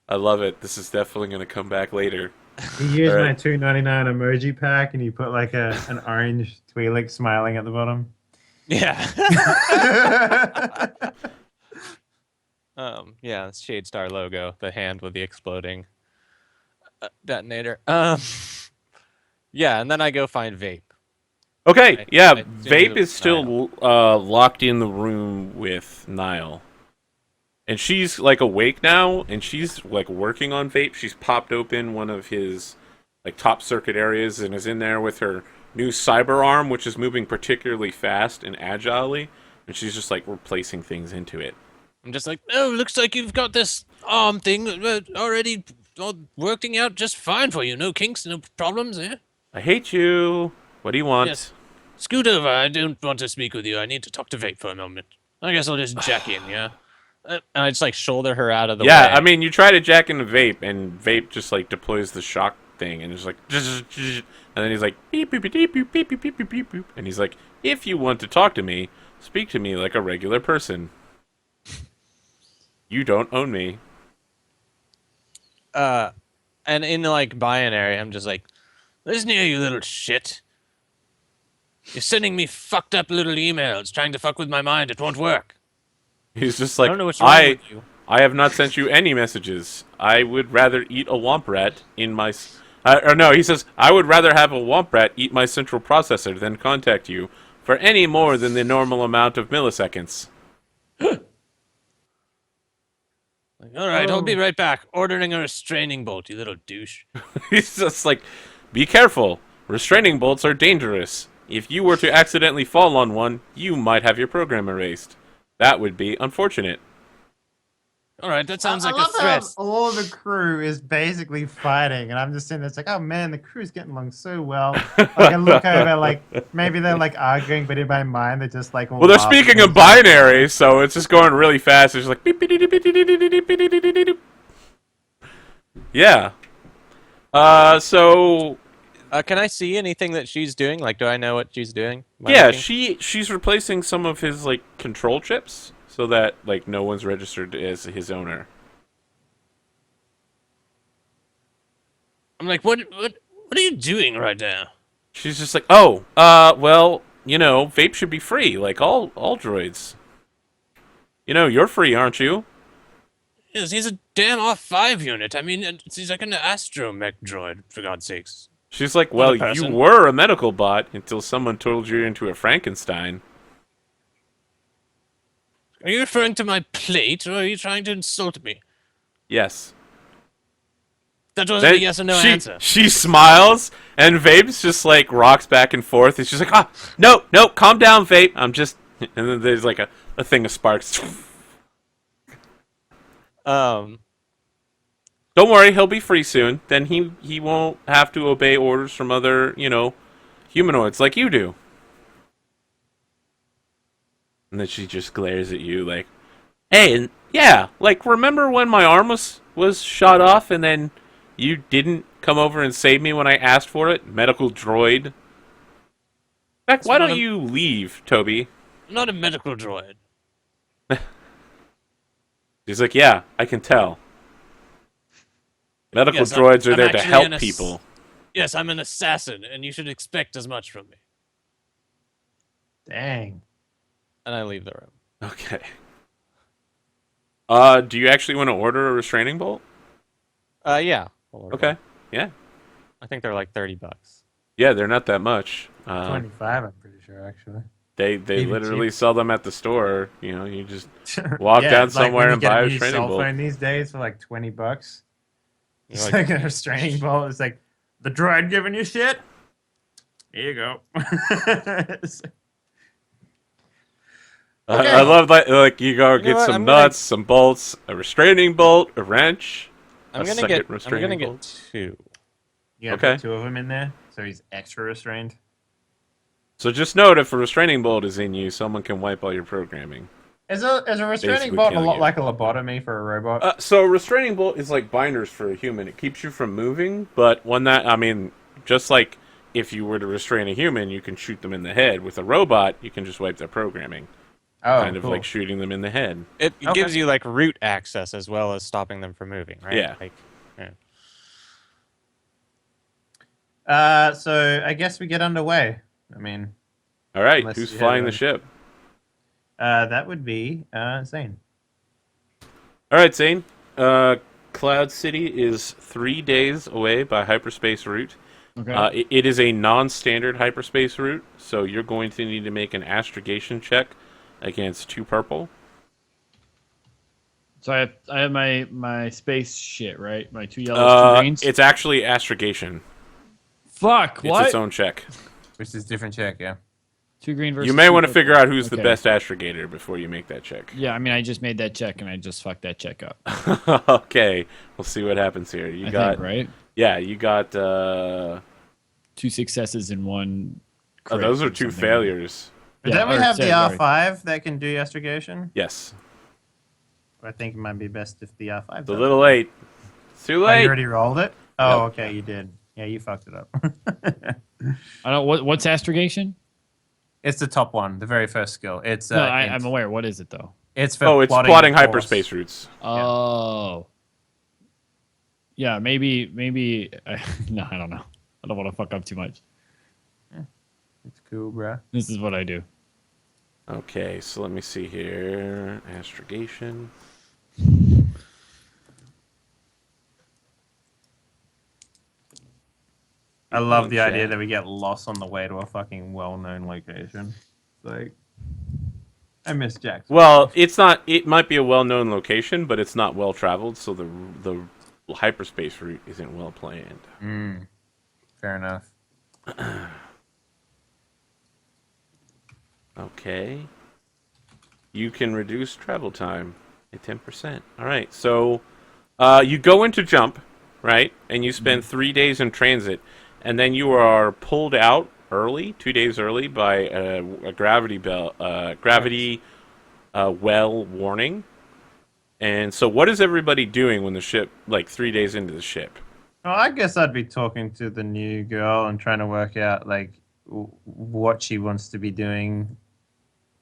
I love it. This is definitely going to come back later. You use All my right. $2.99 emoji pack, and you put like an orange Twi'lek smiling at the bottom. Yeah. Yeah, it's Shadestar logo, the hand with the exploding detonator. Yeah, and then I go find Vape. Okay, yeah, I assume he's Vape with is Niall. still locked in the room with Niall. And she's like awake now, and she's like working on Vape. She's popped open one of his like top circuit areas and is in there with her new cyber arm, which is moving particularly fast and agilely. And she's just like replacing things into it. I'm just like, oh, looks like you've got this arm thing already all working out just fine for you. No kinks, no problems, eh? I hate you. What do you Yes. want? Scoot over. I don't want to speak with you. I need to talk to Vape for a moment. I guess I'll just jack in, yeah? And I just like shoulder her out of the Yeah, way. I mean, you try to jack into Vape, and Vape just like deploys the shock thing, and it's like, and then he's like, beep beep beep beep beep beep beep beep beep, beep. And he's like, if you want to talk to me, speak to me like a regular person. You don't own me. And in like binary, I'm just like, Listen here, you little shit. You're sending me fucked up little emails trying to fuck with my mind. It won't work. He's just I like, don't know what's wrong with you. I have not sent you any messages. I would rather eat a womp rat in my. Or no, he says, I would rather have a womp rat eat my central processor than contact you for any more than the normal amount of milliseconds. Like, all right, I'll be right back. Ordering a restraining bolt, you little douche. He's just like, be careful. Restraining bolts are dangerous. If you were to accidentally fall on one, you might have your program erased. That would be unfortunate. All right, that sounds I like a love how threat. all the crew is basically fighting, and I'm just sitting there. It's like, oh man, the crew's getting along so well. Like I look over, like maybe they're like arguing, but in my mind they're just like all. Well, they're laughing speaking at in each other. binary, so it's just going really fast. It's just like beep, beep, beep, beep, beep, beep, beep, beep, beep, beep, beep. Yeah. So Can I see anything that she's doing? Like, do I know what she's doing? Am I yeah, looking? she's replacing some of his like control chips so that like no one's registered as his owner. I'm like, what are you doing right now? She's just like, oh, well, you know, vape should be free, like all droids. You know, you're free, aren't you? Yes, he's a damn R5 unit. I mean, he's like an astromech droid, for God's sakes. She's like, Not a well, you person. were a medical bot until someone told you into a Frankenstein. Are you referring to my plate, or are you trying to insult me? Yes. That wasn't Then a yes or no answer. she smiles, and Vape's just like rocks back and forth. It's just like, ah, no, no, calm down, Vape. I'm just, and then there's like a thing of sparks. Um, Don't worry, he'll be free soon. Then he won't have to obey orders from other, you know, humanoids like you do. And then she just glares at you like, hey, and yeah, like remember when my arm was shot off and then you didn't come over and save me when I asked for it, medical droid? In fact, why don't you leave, Toby? I'm not a medical droid. He's like, yeah, I can tell. Medical Yes, droids are I'm there to actually help an people. Yes, I'm an assassin, and you should expect as much from me. Dang. and I leave the room. Okay. Do you actually want to order a restraining bolt? Yeah. I'll order Okay. one. Yeah. I think they're like $30. Yeah, they're not that much. 25, I'm pretty sure, actually. They Even literally cheap. sell them at the store. You know, you just walk Yeah, down it's like somewhere when you and get buy a a new restraining cell bolt. phone these days for like $20. You're It's like, like a restraining bolt. It's like the droid giving you shit. Here you go. Okay. I love that. Like you go You know get what, some I'm gonna- nuts, some bolts, a restraining bolt, a wrench. I'm A gonna second get. I'm restraining gonna bolt. get 2. You gotta Okay. put 2 of them in there, so he's extra restrained. So just note if a restraining bolt is in you, someone can wipe all your programming. Is a restraining Basically bolt a killing lot you. like a lobotomy for a robot? So a restraining bolt is like binders for a human. It keeps you from moving, but when that, I mean, just like if you were to restrain a human, you can shoot them in the head. With a robot, you can just wipe their programming. Oh, Kind of cool. like shooting them in the head. It Okay. gives you like root access as well as stopping them from moving, right? Yeah. Like, yeah. So I guess we get underway. I mean, All right, Unless who's you flying the have ship? that would be Zane. All right, Zane. Cloud City is 3 days away by hyperspace route. Okay. It is a non-standard hyperspace route, so you're going to need to make an astrogation check against 2 purple. So I have my space shit, right? My 2 yellows, 2 greens. It's actually astrogation. Fuck. It's What? its own check. Which is different check, yeah. 2 green versus. You may 2 want to purple. figure out who's the Okay. best astrogator before you make that check. Yeah, I mean, I just made that check and I just fucked that check up. Okay, we'll see what happens here. You I got think, right? Yeah, you got 2 successes and 1. oh, crit those are or 2 something. failures. But Yeah, then we or have the sorry. R5 that can do astrogation. Yes. I think it might be best if the R5. It's a little late. It's too Oh, late. you already rolled it? Oh, Yep. okay, you did. Yeah, you fucked it up. I don't. What's astrogation? It's the top one, the very first skill. It's No, I'm aware. What is it though? It's for Oh, it's plotting the course. hyperspace routes. Oh. Yeah, maybe. No, I don't know. I don't want to fuck up too much. It's cool, bro. This is what I do. Okay, so let me see here. Astrogation. I love the idea Chat. that we get lost on the way to a fucking well-known location. Like, I miss Jackson. Well, it's not. It might be a well-known location, but it's not well-traveled, so the hyperspace route isn't well planned. Fair enough. Okay. You can reduce travel time by 10%. All right, so you go into jump, right, and you spend 3 days in transit, and then you are pulled out early, 2 days early, by a gravity well warning. And so, what is everybody doing when the ship, like 3 days into the ship? Well, I guess I'd be talking to the new girl and trying to work out like what she wants to be doing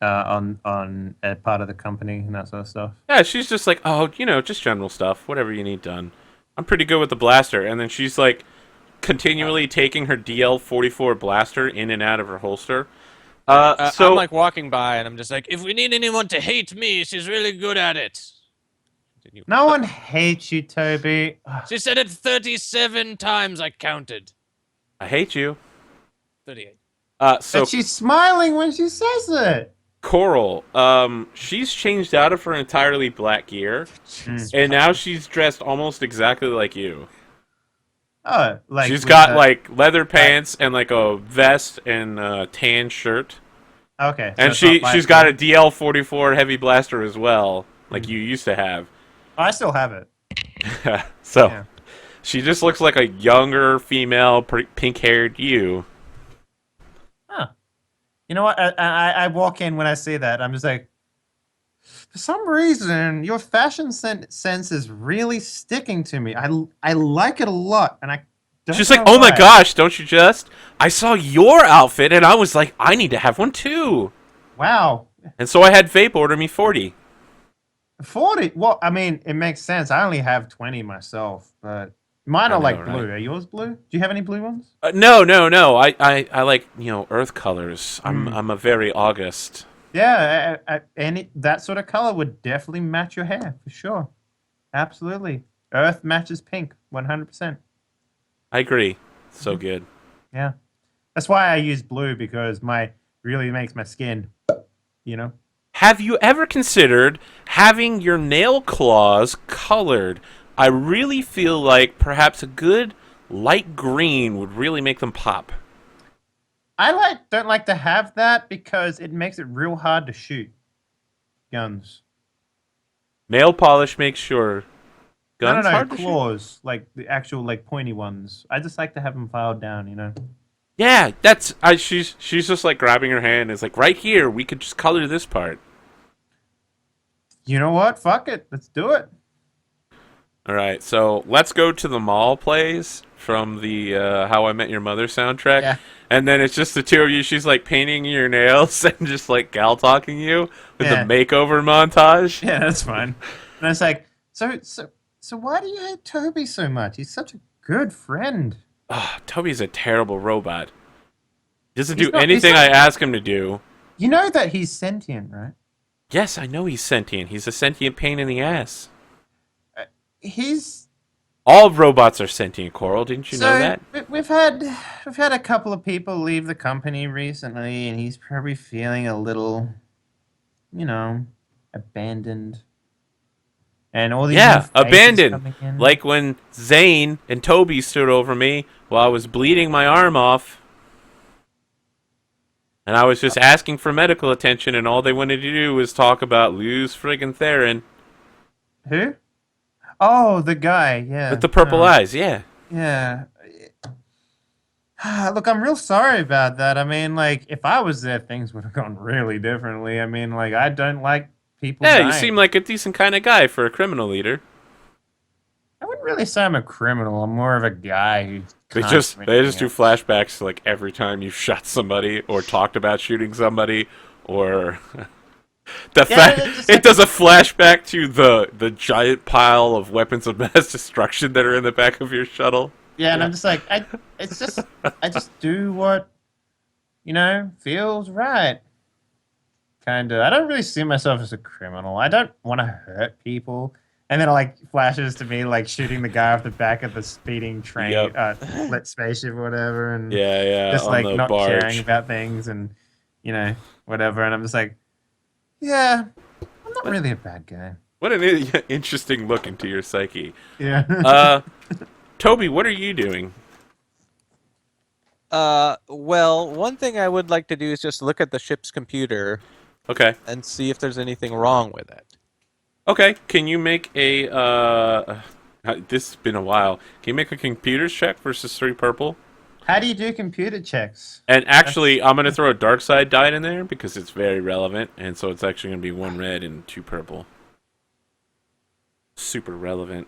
on a part of the company and that sort of stuff. Yeah, she's just like, oh, just general stuff, whatever you need done. I'm pretty good with the blaster. And then she's like continually taking her DL-44 blaster in and out of her holster. So I'm like walking by and I'm just like, if we need anyone to hate me, she's really good at it. Continue. No one hates you, Toby. She said it 37 times. I counted. I hate you. 38. So But she's smiling when she says it. Coral, she's changed out of her entirely black gear, and now she's dressed almost exactly like you. Oh, like She's with got the- like leather pants and like a vest and a tan shirt, okay, so and it's not like- she's got a DL-44 heavy blaster as well, like you used to have. I still have it. So Yeah. she just looks like a younger female, pink-haired you. Huh. You know what? I walk in when I see that. I'm just like, for some reason, your fashion sense is really sticking to me. I like it a lot, and I. Don't She's know like, oh my why." gosh, don't you just? I saw your outfit, and I was like, I need to have one too. Wow, And so I had Vape order me 40. 40. Well, I mean, it makes sense. I only have 20 myself, but mine I are know, like right? blue. Are yours blue? Do you have any blue ones? No. I like, earth colors. I'm a very August. Yeah, any that sort of color would definitely match your hair for sure. Absolutely, Earth matches pink, 100%. I agree. So good. Yeah, that's why I use blue because my really makes my skin, Have you ever considered having your nail claws colored? I really feel like perhaps a good light green would really make them pop. I don't like to have that because it makes it real hard to shoot guns. Nail polish makes sure. Guns no, hard to shoot? claws, like the actual like pointy ones. I just like to have them filed down. Yeah, she's just like grabbing her hand. It's like right here. We could just color this part. You know what? Fuck it. Let's do it. All right, so let's go to the mall plays from the How I Met Your Mother soundtrack. Yeah. And then it's just the two of you. She's like painting your nails and just like gal talking you with Yeah. the makeover montage. Yeah, that's fine. And it's like, so why do you hate Toby so much? He's such a good friend. Toby's a terrible robot. He doesn't He's do not- he's anything not- I ask him to do. You know that he's sentient, right? Yes, I know he's sentient. He's a sentient pain in the ass. He's All robots are sentient, Coral. Didn't you know that? we've had a couple of people leave the company recently, and he's probably feeling a little, abandoned. And all these new Yeah, faces abandoned. coming in. Like when Zane and Toby stood over me while I was bleeding my arm off. And I was just asking for medical attention, and all they wanted to do was talk about Luz friggin' Theron. Who? Oh, the guy. Yeah. With the purple eyes, yeah. Yeah. Look, I'm real sorry about that. I mean, like, if I was there, things would have gone really differently. I mean, like, I don't like people Yeah, dying. you seem like a decent kind of guy for a criminal leader. I wouldn't really say I'm a criminal. I'm more of a guy who. They just do flashbacks to like every time you've shot somebody or talked about shooting somebody or it does a flashback to the giant pile of weapons of mass destruction that are in the back of your shuttle. Yeah, and I'm just like, I just do what, feels right. Kind of. I don't really see myself as a criminal. I don't want to hurt people. And then it, like, flashes to me, like, shooting the guy off the back of the speeding train, spaceship or whatever. And just, on like, the not barge. caring about things and, whatever. And I'm just like, yeah, I'm not really a bad guy. What an interesting look into your psyche. Yeah. Toby, what are you doing? Well, one thing I would like to do is just look at the ship's computer Okay. and see if there's anything wrong with it. Okay, can you make a, this has been a while. Can you make a computers check versus 3 purple? How do you do computer checks? And actually, I'm going to throw a dark side die in there because it's very relevant, and so it's actually going to be 1 red and 2 purple. Super relevant.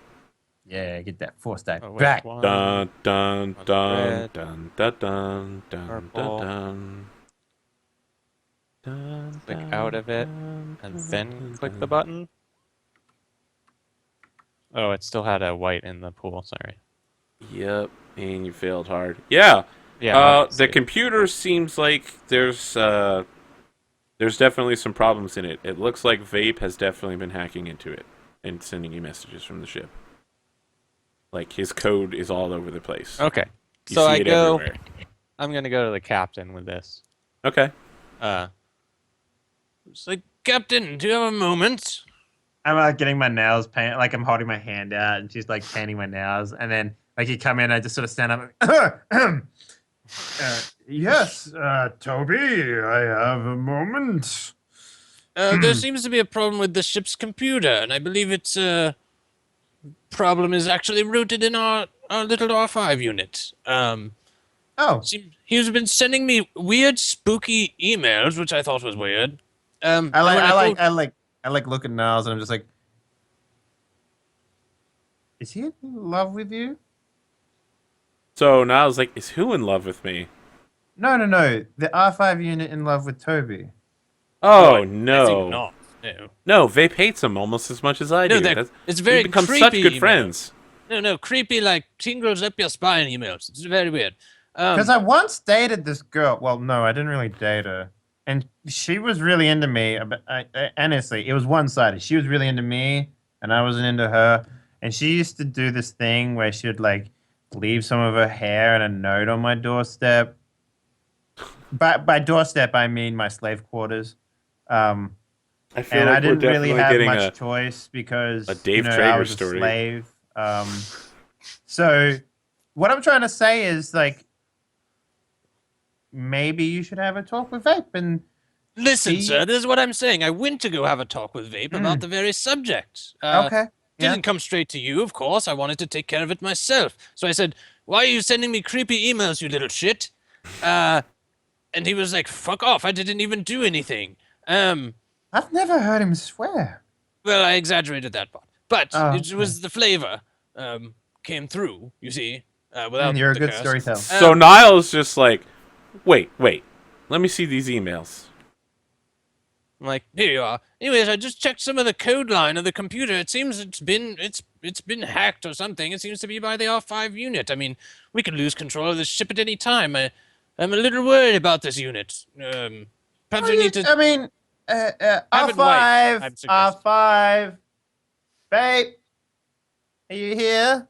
Yeah, get that 4-stack Oh, wait, back. one, Dun, dun, One's dun, red, dun, dun, dun, dun, purple. dun, dun. Click out of it, and then click the button. Oh, it still had a white in the pool, sorry. Yep, and you failed hard. Yeah, Yeah, the obviously. computer seems like there's definitely some problems in it. It looks like Vape has definitely been hacking into it and sending you messages from the ship. Like, his code is all over the place. Okay, You so see I it go, everywhere. I'm going to go to the captain with this. Okay. It's like, Captain, do you have a moment? I'm like getting my nails painted, like I'm holding my hand out, and she's like painting my nails, and then like you come in, I just sort of stand up. Yes, Toby, I have a moment. There seems to be a problem with the ship's computer, and I believe its problem is actually rooted in our little R5 unit. Oh, He's been sending me weird, spooky emails, which I thought was weird. I like look at nails, and I'm just like, is he in love with you? So now I was like, is who in love with me? No. The R5 unit in love with Toby. Oh, That's no. even not. No. No, Vape hates him almost as much as I No, do. it's very We've become creepy such good emails. friends. No, creepy like tingles up your spine emails. It's very weird. Because I once dated this girl. Well, no, I didn't really date her. And she was really into me. But honestly, it was one-sided. She was really into me, and I wasn't into her. And she used to do this thing where she would, like, leave some of her hair and a note on my doorstep. By doorstep, I mean my slave quarters. I feel And like I didn't we're really definitely have getting much choice because a Dave I Traeger was a story. slave. So what I'm trying to say is, like, maybe you should have a talk with Vape and Listen, see- sir, this is what I'm saying. I went to go have a talk with Vape about the very subject. okay. Yeah. Didn't come straight to you, of course. I wanted to take care of it myself. So I said, "Why are you sending me creepy emails, you little shit?" And he was like, "Fuck off! I didn't even do anything." I've never heard him swear. Well, I exaggerated that part, but Oh, it was the flavor came through. You see, without You're a the good curse. storyteller. So Niall's just like, wait, let me see these emails. I'm like, here you are. Anyways, I just checked some of the code line of the computer. It seems it's been hacked or something. It seems to be by the R5 unit. I mean, we could lose control of this ship at any time. I'm a little worried about this unit. Perhaps we need to I mean, have it wiped. R5, I've suggested. R5, vape. Are you here?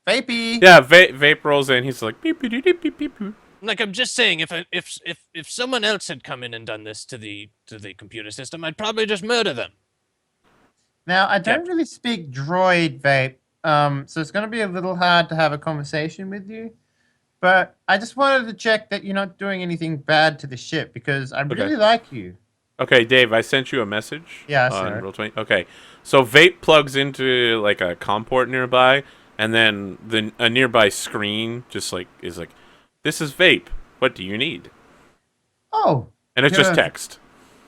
Vapey. Yeah, Vape rolls in. He's like, beep, beep, beep, beep, beep, beep. Like I'm just saying, if someone else had come in and done this to the computer system, I'd probably just murder them. Now, I don't really speak droid, vape, so it's going to be a little hard to have a conversation with you. But I just wanted to check that you're not doing anything bad to the ship because I really like you. Okay, Dave, I sent you a message. Yeah, I on saw it. Roll20. Okay, so Vape plugs into like a COM port nearby, and then a nearby screen just like is like, "This is Vape. What do you need?" Oh. And it's just good. text.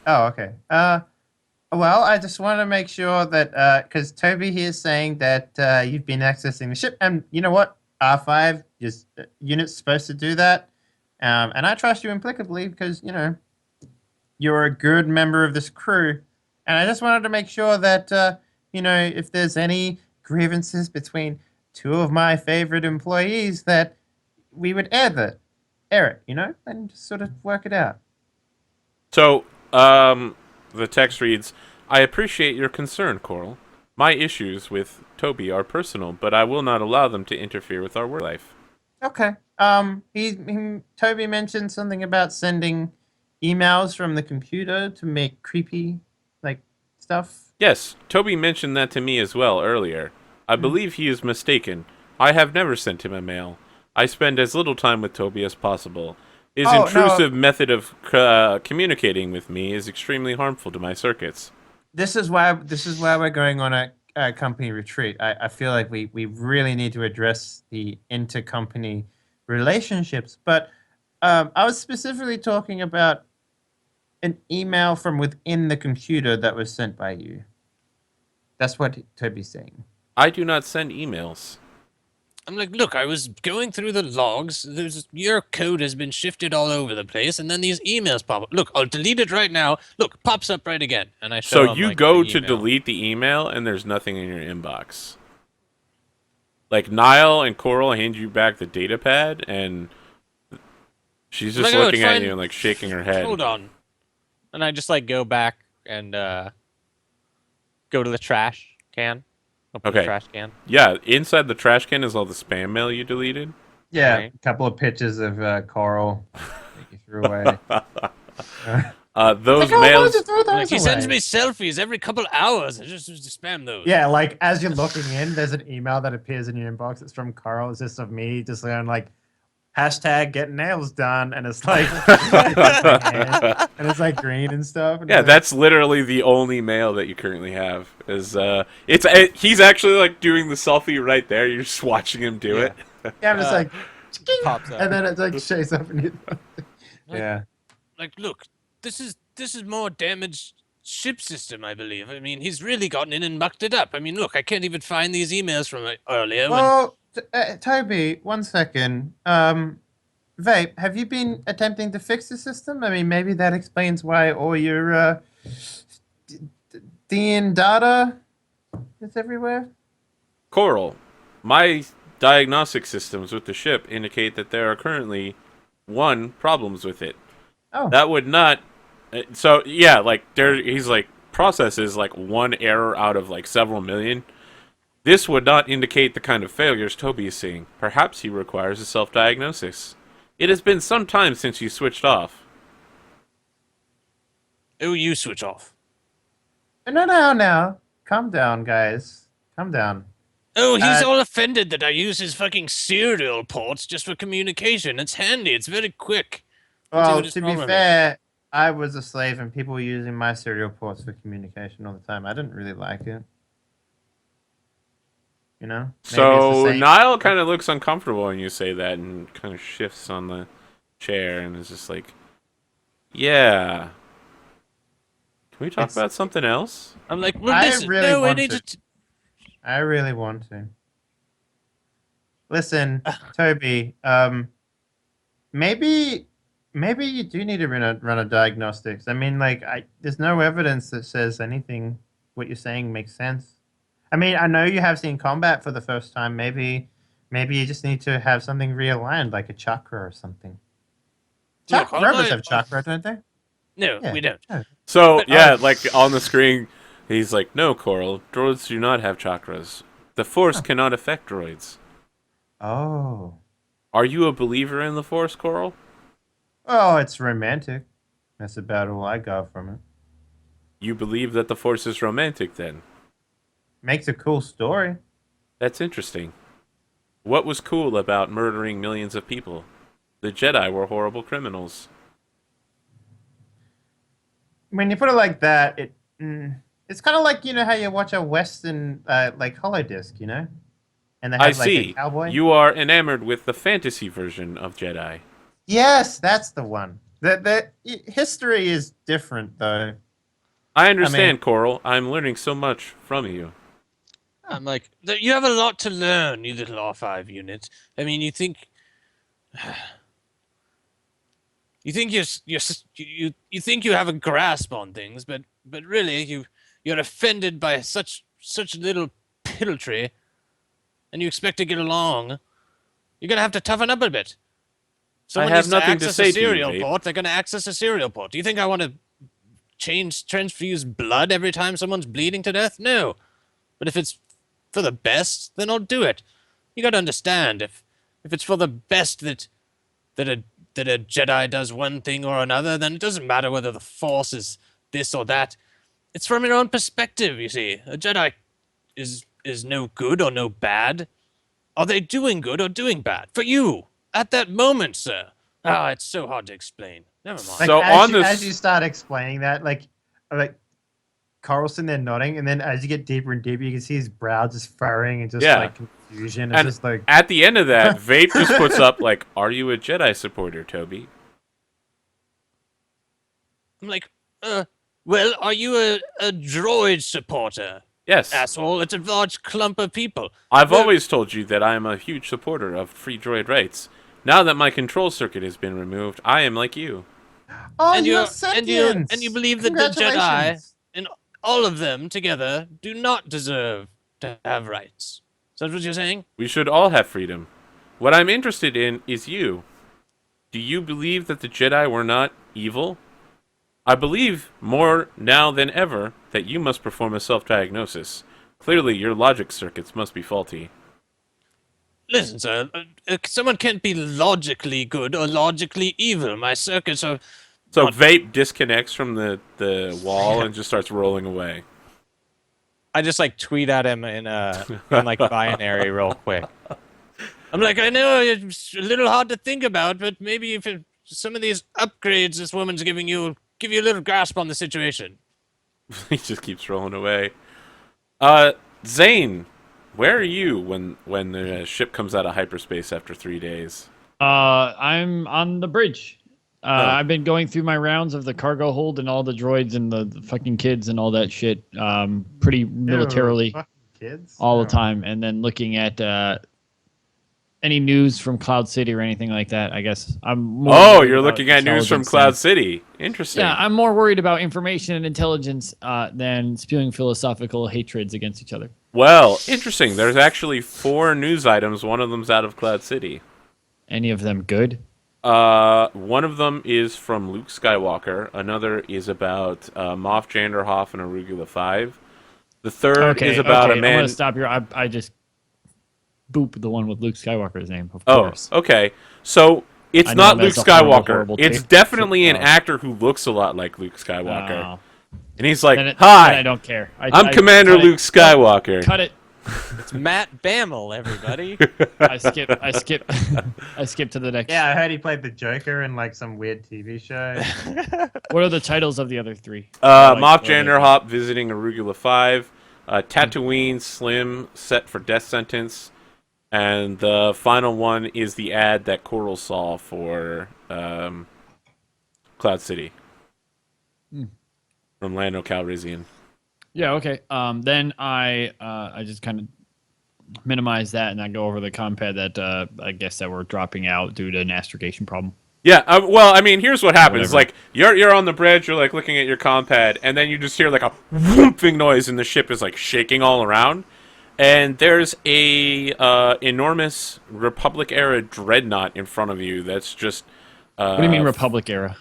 Oh, okay. Well, I just want to make sure that because Toby here is saying that you've been accessing the ship, and you know what, R5 just unit's supposed to do that, and I trust you implicably because you're a good member of this crew, and I just wanted to make sure that if there's any grievances between two of my favorite employees, that we would air it, and just sort of work it out. So, the text reads, "I appreciate your concern, Coral. My issues with Toby are personal, but I will not allow them to interfere with our work life." Okay. Toby mentioned something about sending emails from the computer to make creepy, stuff. Yes, Toby mentioned that to me as well earlier. I believe he is mistaken. I have never sent him a mail. I spend as little time with Toby as possible. His intrusive method of communicating with me is extremely harmful to my circuits. This is why we're going on a company retreat. I feel like we really need to address the intercompany relationships. But I was specifically talking about an email from within the computer that was sent by you. That's what Toby's saying. I do not send emails. I'm like, look, I was going through the logs. Your code has been shifted all over the place, and then these emails pop up. Look, I'll delete it right now. Look, pops up right again, and I show So him, you like, go the to email. delete the email, and there's nothing in your inbox. Like, Niall and Coral hand you back the data pad, and she's just Like, oh, looking it's at fine. you and, like, shaking her head. Hold on. And I just like go back and go to the trash can. Open the Okay. trash can. Yeah, inside the trash can is all the spam mail you deleted. Yeah, Right. a couple of pictures of Coral that you threw away. Those Like, oh, why mails... did you throw those Like he sends away? me selfies every couple hours. I just spam those. Yeah, like as you're looking in, there's an email that appears in your inbox. It's from Carl. It's just of me, just going like hashtag get nails done, and it's like and it's like green and stuff. And Yeah, it's that's literally the only mail that you currently have. He's actually like doing the selfie right there. You're just watching him do it. yeah, I'm just like, Pops up. and then it like shows up in your yeah. Like, look, this is more damaged ship system, I believe. I mean, he's really gotten in and mucked it up. I mean, look, I can't even find these emails from earlier. Well, Toby, 1 second. Vape, have you been attempting to fix the system? I mean, maybe that explains why all your DN data is everywhere. Coral, my diagnostic systems with the ship indicate that there are currently problems with it. Oh, That would not. So yeah, like he's like processes like one error out of like several million. This would not indicate the kind of failures Toby is seeing. Perhaps he requires a self-diagnosis. It has been some time since you switched off. Oh, you switch off. no. Calm down, guys. Calm down. Oh, he's all offended that I use his fucking serial ports just for communication. It's handy. It's very quick. Well, his to be problem is. fair, I was a slave and people were using my serial ports for communication all the time. I didn't really like it. You know? Maybe it's the So same- Niall kind of looks uncomfortable when you say that and kind of shifts on the chair and is just like, yeah. Can we talk It's- about something else? I'm like, well, I listen, really no, I want need to. to. I really want to. Listen, Toby, maybe maybe you do need to run a diagnostics. I mean, like, there's no evidence that says anything. What you're saying makes sense. I mean, I know you have seen combat for the first time. Maybe you just need to have something realigned, like a chakra or something. Look, Robots have chakra, don't they? No, Yeah. we don't. Oh. So But, yeah, like on the screen, he's like, "No, Coral, droids do not have chakras. The Force cannot affect droids." Oh. Are you a believer in the Force, Coral? Oh, it's romantic. That's about all I got from it. You believe that the Force is romantic, then? Makes a cool story. That's interesting. What was cool about murdering millions of people? The Jedi were horrible criminals. When you put it like that, it's kind of like, how you watch a Western like holodisc, and they I have like a see. cowboy. You are enamored with the fantasy version of Jedi. Yes, that's the one. The history is different though. I understand, Coral. I'm learning so much from you. I'm like, you have a lot to learn, you little R5 unit. I mean, you think you think you have a grasp on things, but really you're offended by such little piddletry, and you expect to get along. You're gonna have to toughen up a bit. Someone have needs nothing to access say a to you, serial Vape. port. They're gonna access a serial port. Do you think I want to transfuse blood every time someone's bleeding to death? No. But if it's for the best, then I'll do it. You gotta understand, if it's for the best that a Jedi does one thing or another, then it doesn't matter whether the Force is this or that. It's from your own perspective, you see. A Jedi is no good or no bad. Are they doing good or doing bad? For you, at that moment, sir. Ah, it's so hard to explain. Never mind. Like So as you start explaining that, like Carlson there nodding, and then as you get deeper and deeper, you can see his brow just furrowing and just Yeah. like confusion. It's And just like at the end of that, Vape just puts up like, "Are you a Jedi supporter, Toby?" I'm like, well, are you a droid supporter? Yes. Asshole, it's a large clump of people. I've Well, always told you that I am a huge supporter of free droid rights. Now that my control circuit has been removed, I am like you. oh, and you're you sentient. and you believe that the Jedi Congratulations. and all of them together do not deserve to have rights. Is that what you're saying? We should all have freedom. What I'm interested in is you. Do you believe that the Jedi were not evil? I believe more now than ever that you must perform a self-diagnosis. Clearly, your logic circuits must be faulty. Listen, sir, someone can't be logically good or logically evil. My circuits are So not- Vape disconnects from the wall and just starts rolling away. I just like tweet at him in like binary real quick. I'm like, I know it's a little hard to think about, but maybe if some of these upgrades this woman's giving you give you a little grasp on the situation. He just keeps rolling away. Zane, where are you when the ship comes out of hyperspace after 3 days? I'm on the bridge. Oh. I've been going through my rounds of the cargo hold and all the droids and the fucking kids and all that shit. Pretty militarily Ew, fucking kids. all the Oh. time, and then looking at any news from Cloud City or anything like that. I guess I'm. More Oh, worried you're about looking at news from intelligence Cloud than- City. Interesting. Yeah, I'm more worried about information and intelligence than spewing philosophical hatreds against each other. Well, interesting. There's actually 4 news items. One of them's out of Cloud City. Any of them good? One of them is from Luke Skywalker. Another is about Moff Janderhoff and Arugula 5. The third is about a I'm man. gonna stop here. I just boop the one with Luke Skywalker's name, of Oh, course. okay. So it's I know not Luke that's a horrible, Skywalker. horrible It's take. definitely an Oh. actor who looks a lot like Luke Skywalker. Oh. And he's like, Then I "Hi, don't care. I'm Commander cut it. Luke Skywalker." Cut it. It's Matt Bamel, everybody. I skip. I skip to the next. Yeah, I heard he played the Joker in like some weird TV show. What are the titles of the other 3? Moff Like, Janderhoff visiting Arugula 5. Tatooine Slim set for death sentence. And the final one is the ad that Coral saw for Cloud City. From Lando Calrissian. Yeah. Okay. Then I just kind of minimize that and I go over the compad that I guess that we're dropping out due to an astrogation problem. Yeah, well, I mean, here's what happens. Whatever. Like, you're on the bridge, you're, like, looking at your compad, and then you just hear, like, a whooping noise, and the ship is, like, shaking all around. And there's a enormous Republic-era dreadnought in front of you that's just... What do you mean Republic era?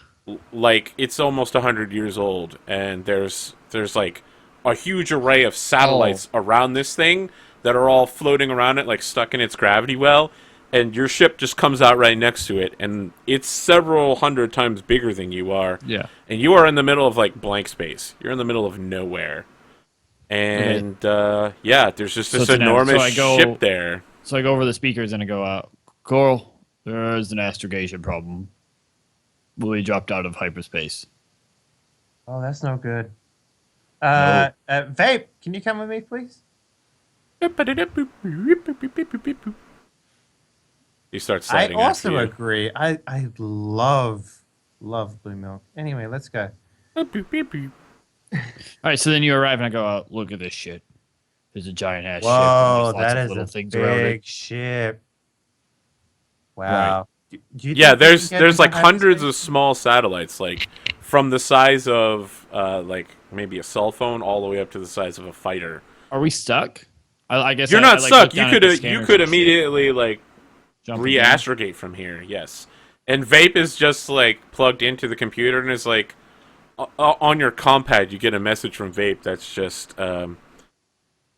like, it's almost 100 years old, and there's like, a huge array of satellites around this thing that are all floating around it, like, stuck in its gravity well. And your ship just comes out right next to it, and it's several hundred times bigger than you are. Yeah. And you are in the middle of, like, blank space. You're in the middle of nowhere. And, yeah, there's just this enormous ship there. So I go over the speakers and I go, Coral, there's an astrogation problem. We dropped out of hyperspace. Oh, that's no good. Vape, can you come with me, please? You start I sliding also after you. agree. I love blue milk. Anyway, let's go. All right, so then you arrive and I go, look at this shit. There's a giant ass ship. And Whoa, there's lots that of is little a things around it. big ship. Wow. Do you Yeah, think we can get there's into like hundreds hyperspace? of small satellites, like from the size of like maybe a cell phone all the way up to the size of a fighter. Are we stuck? I guess You're I not like, stuck. look You down could at the you scanners could and shit. immediately like Jump again. re-astrogate from here. Yes, and Vape is just like plugged into the computer and is like on your compad. You get a message from Vape that's just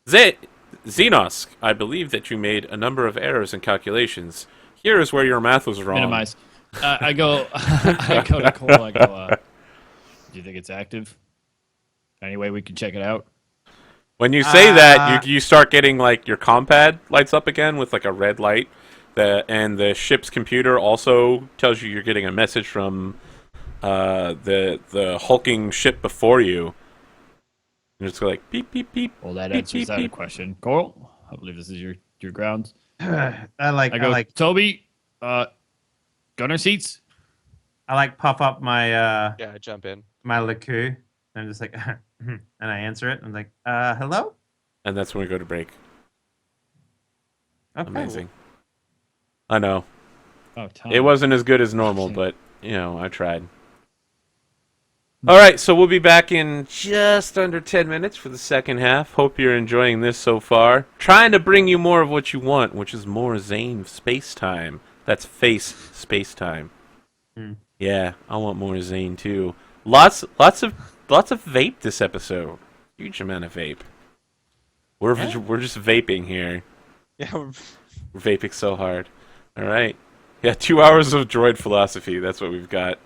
Xenos. I believe that you made a number of errors in calculations. Here is where your math was wrong. Minimize. I go I go to Cole. I go, do you think it's active? Any way we can check it out? When you say that, you start getting like your compad lights up again with like a red light. And the ship's computer also tells you you're getting a message from the hulking ship before you. And it's like beep beep beep. Well, that beep, answers beep, that beep. question. Coral, I believe this is your grounds. I I go, like Toby, gunner seats. pop up my Yeah, I jump in. my Laku, and I'm just like, and I answer it. I'm like, hello. And that's when we go to break. Okay. Amazing. I know. Oh, Tom. It wasn't as good as normal, but, you know, I tried. All right, so we'll be back in just under 10 minutes for the second half. Hope you're enjoying this so far. Trying to bring you more of what you want, which is more Zane space-time. That's face space-time. Yeah, I want more Zane, too. Lots of vape this episode. Huge amount of vape. We're just vaping here. Yeah, We're vaping so hard. All right. Yeah, 2 hours of droid philosophy. That's what we've got.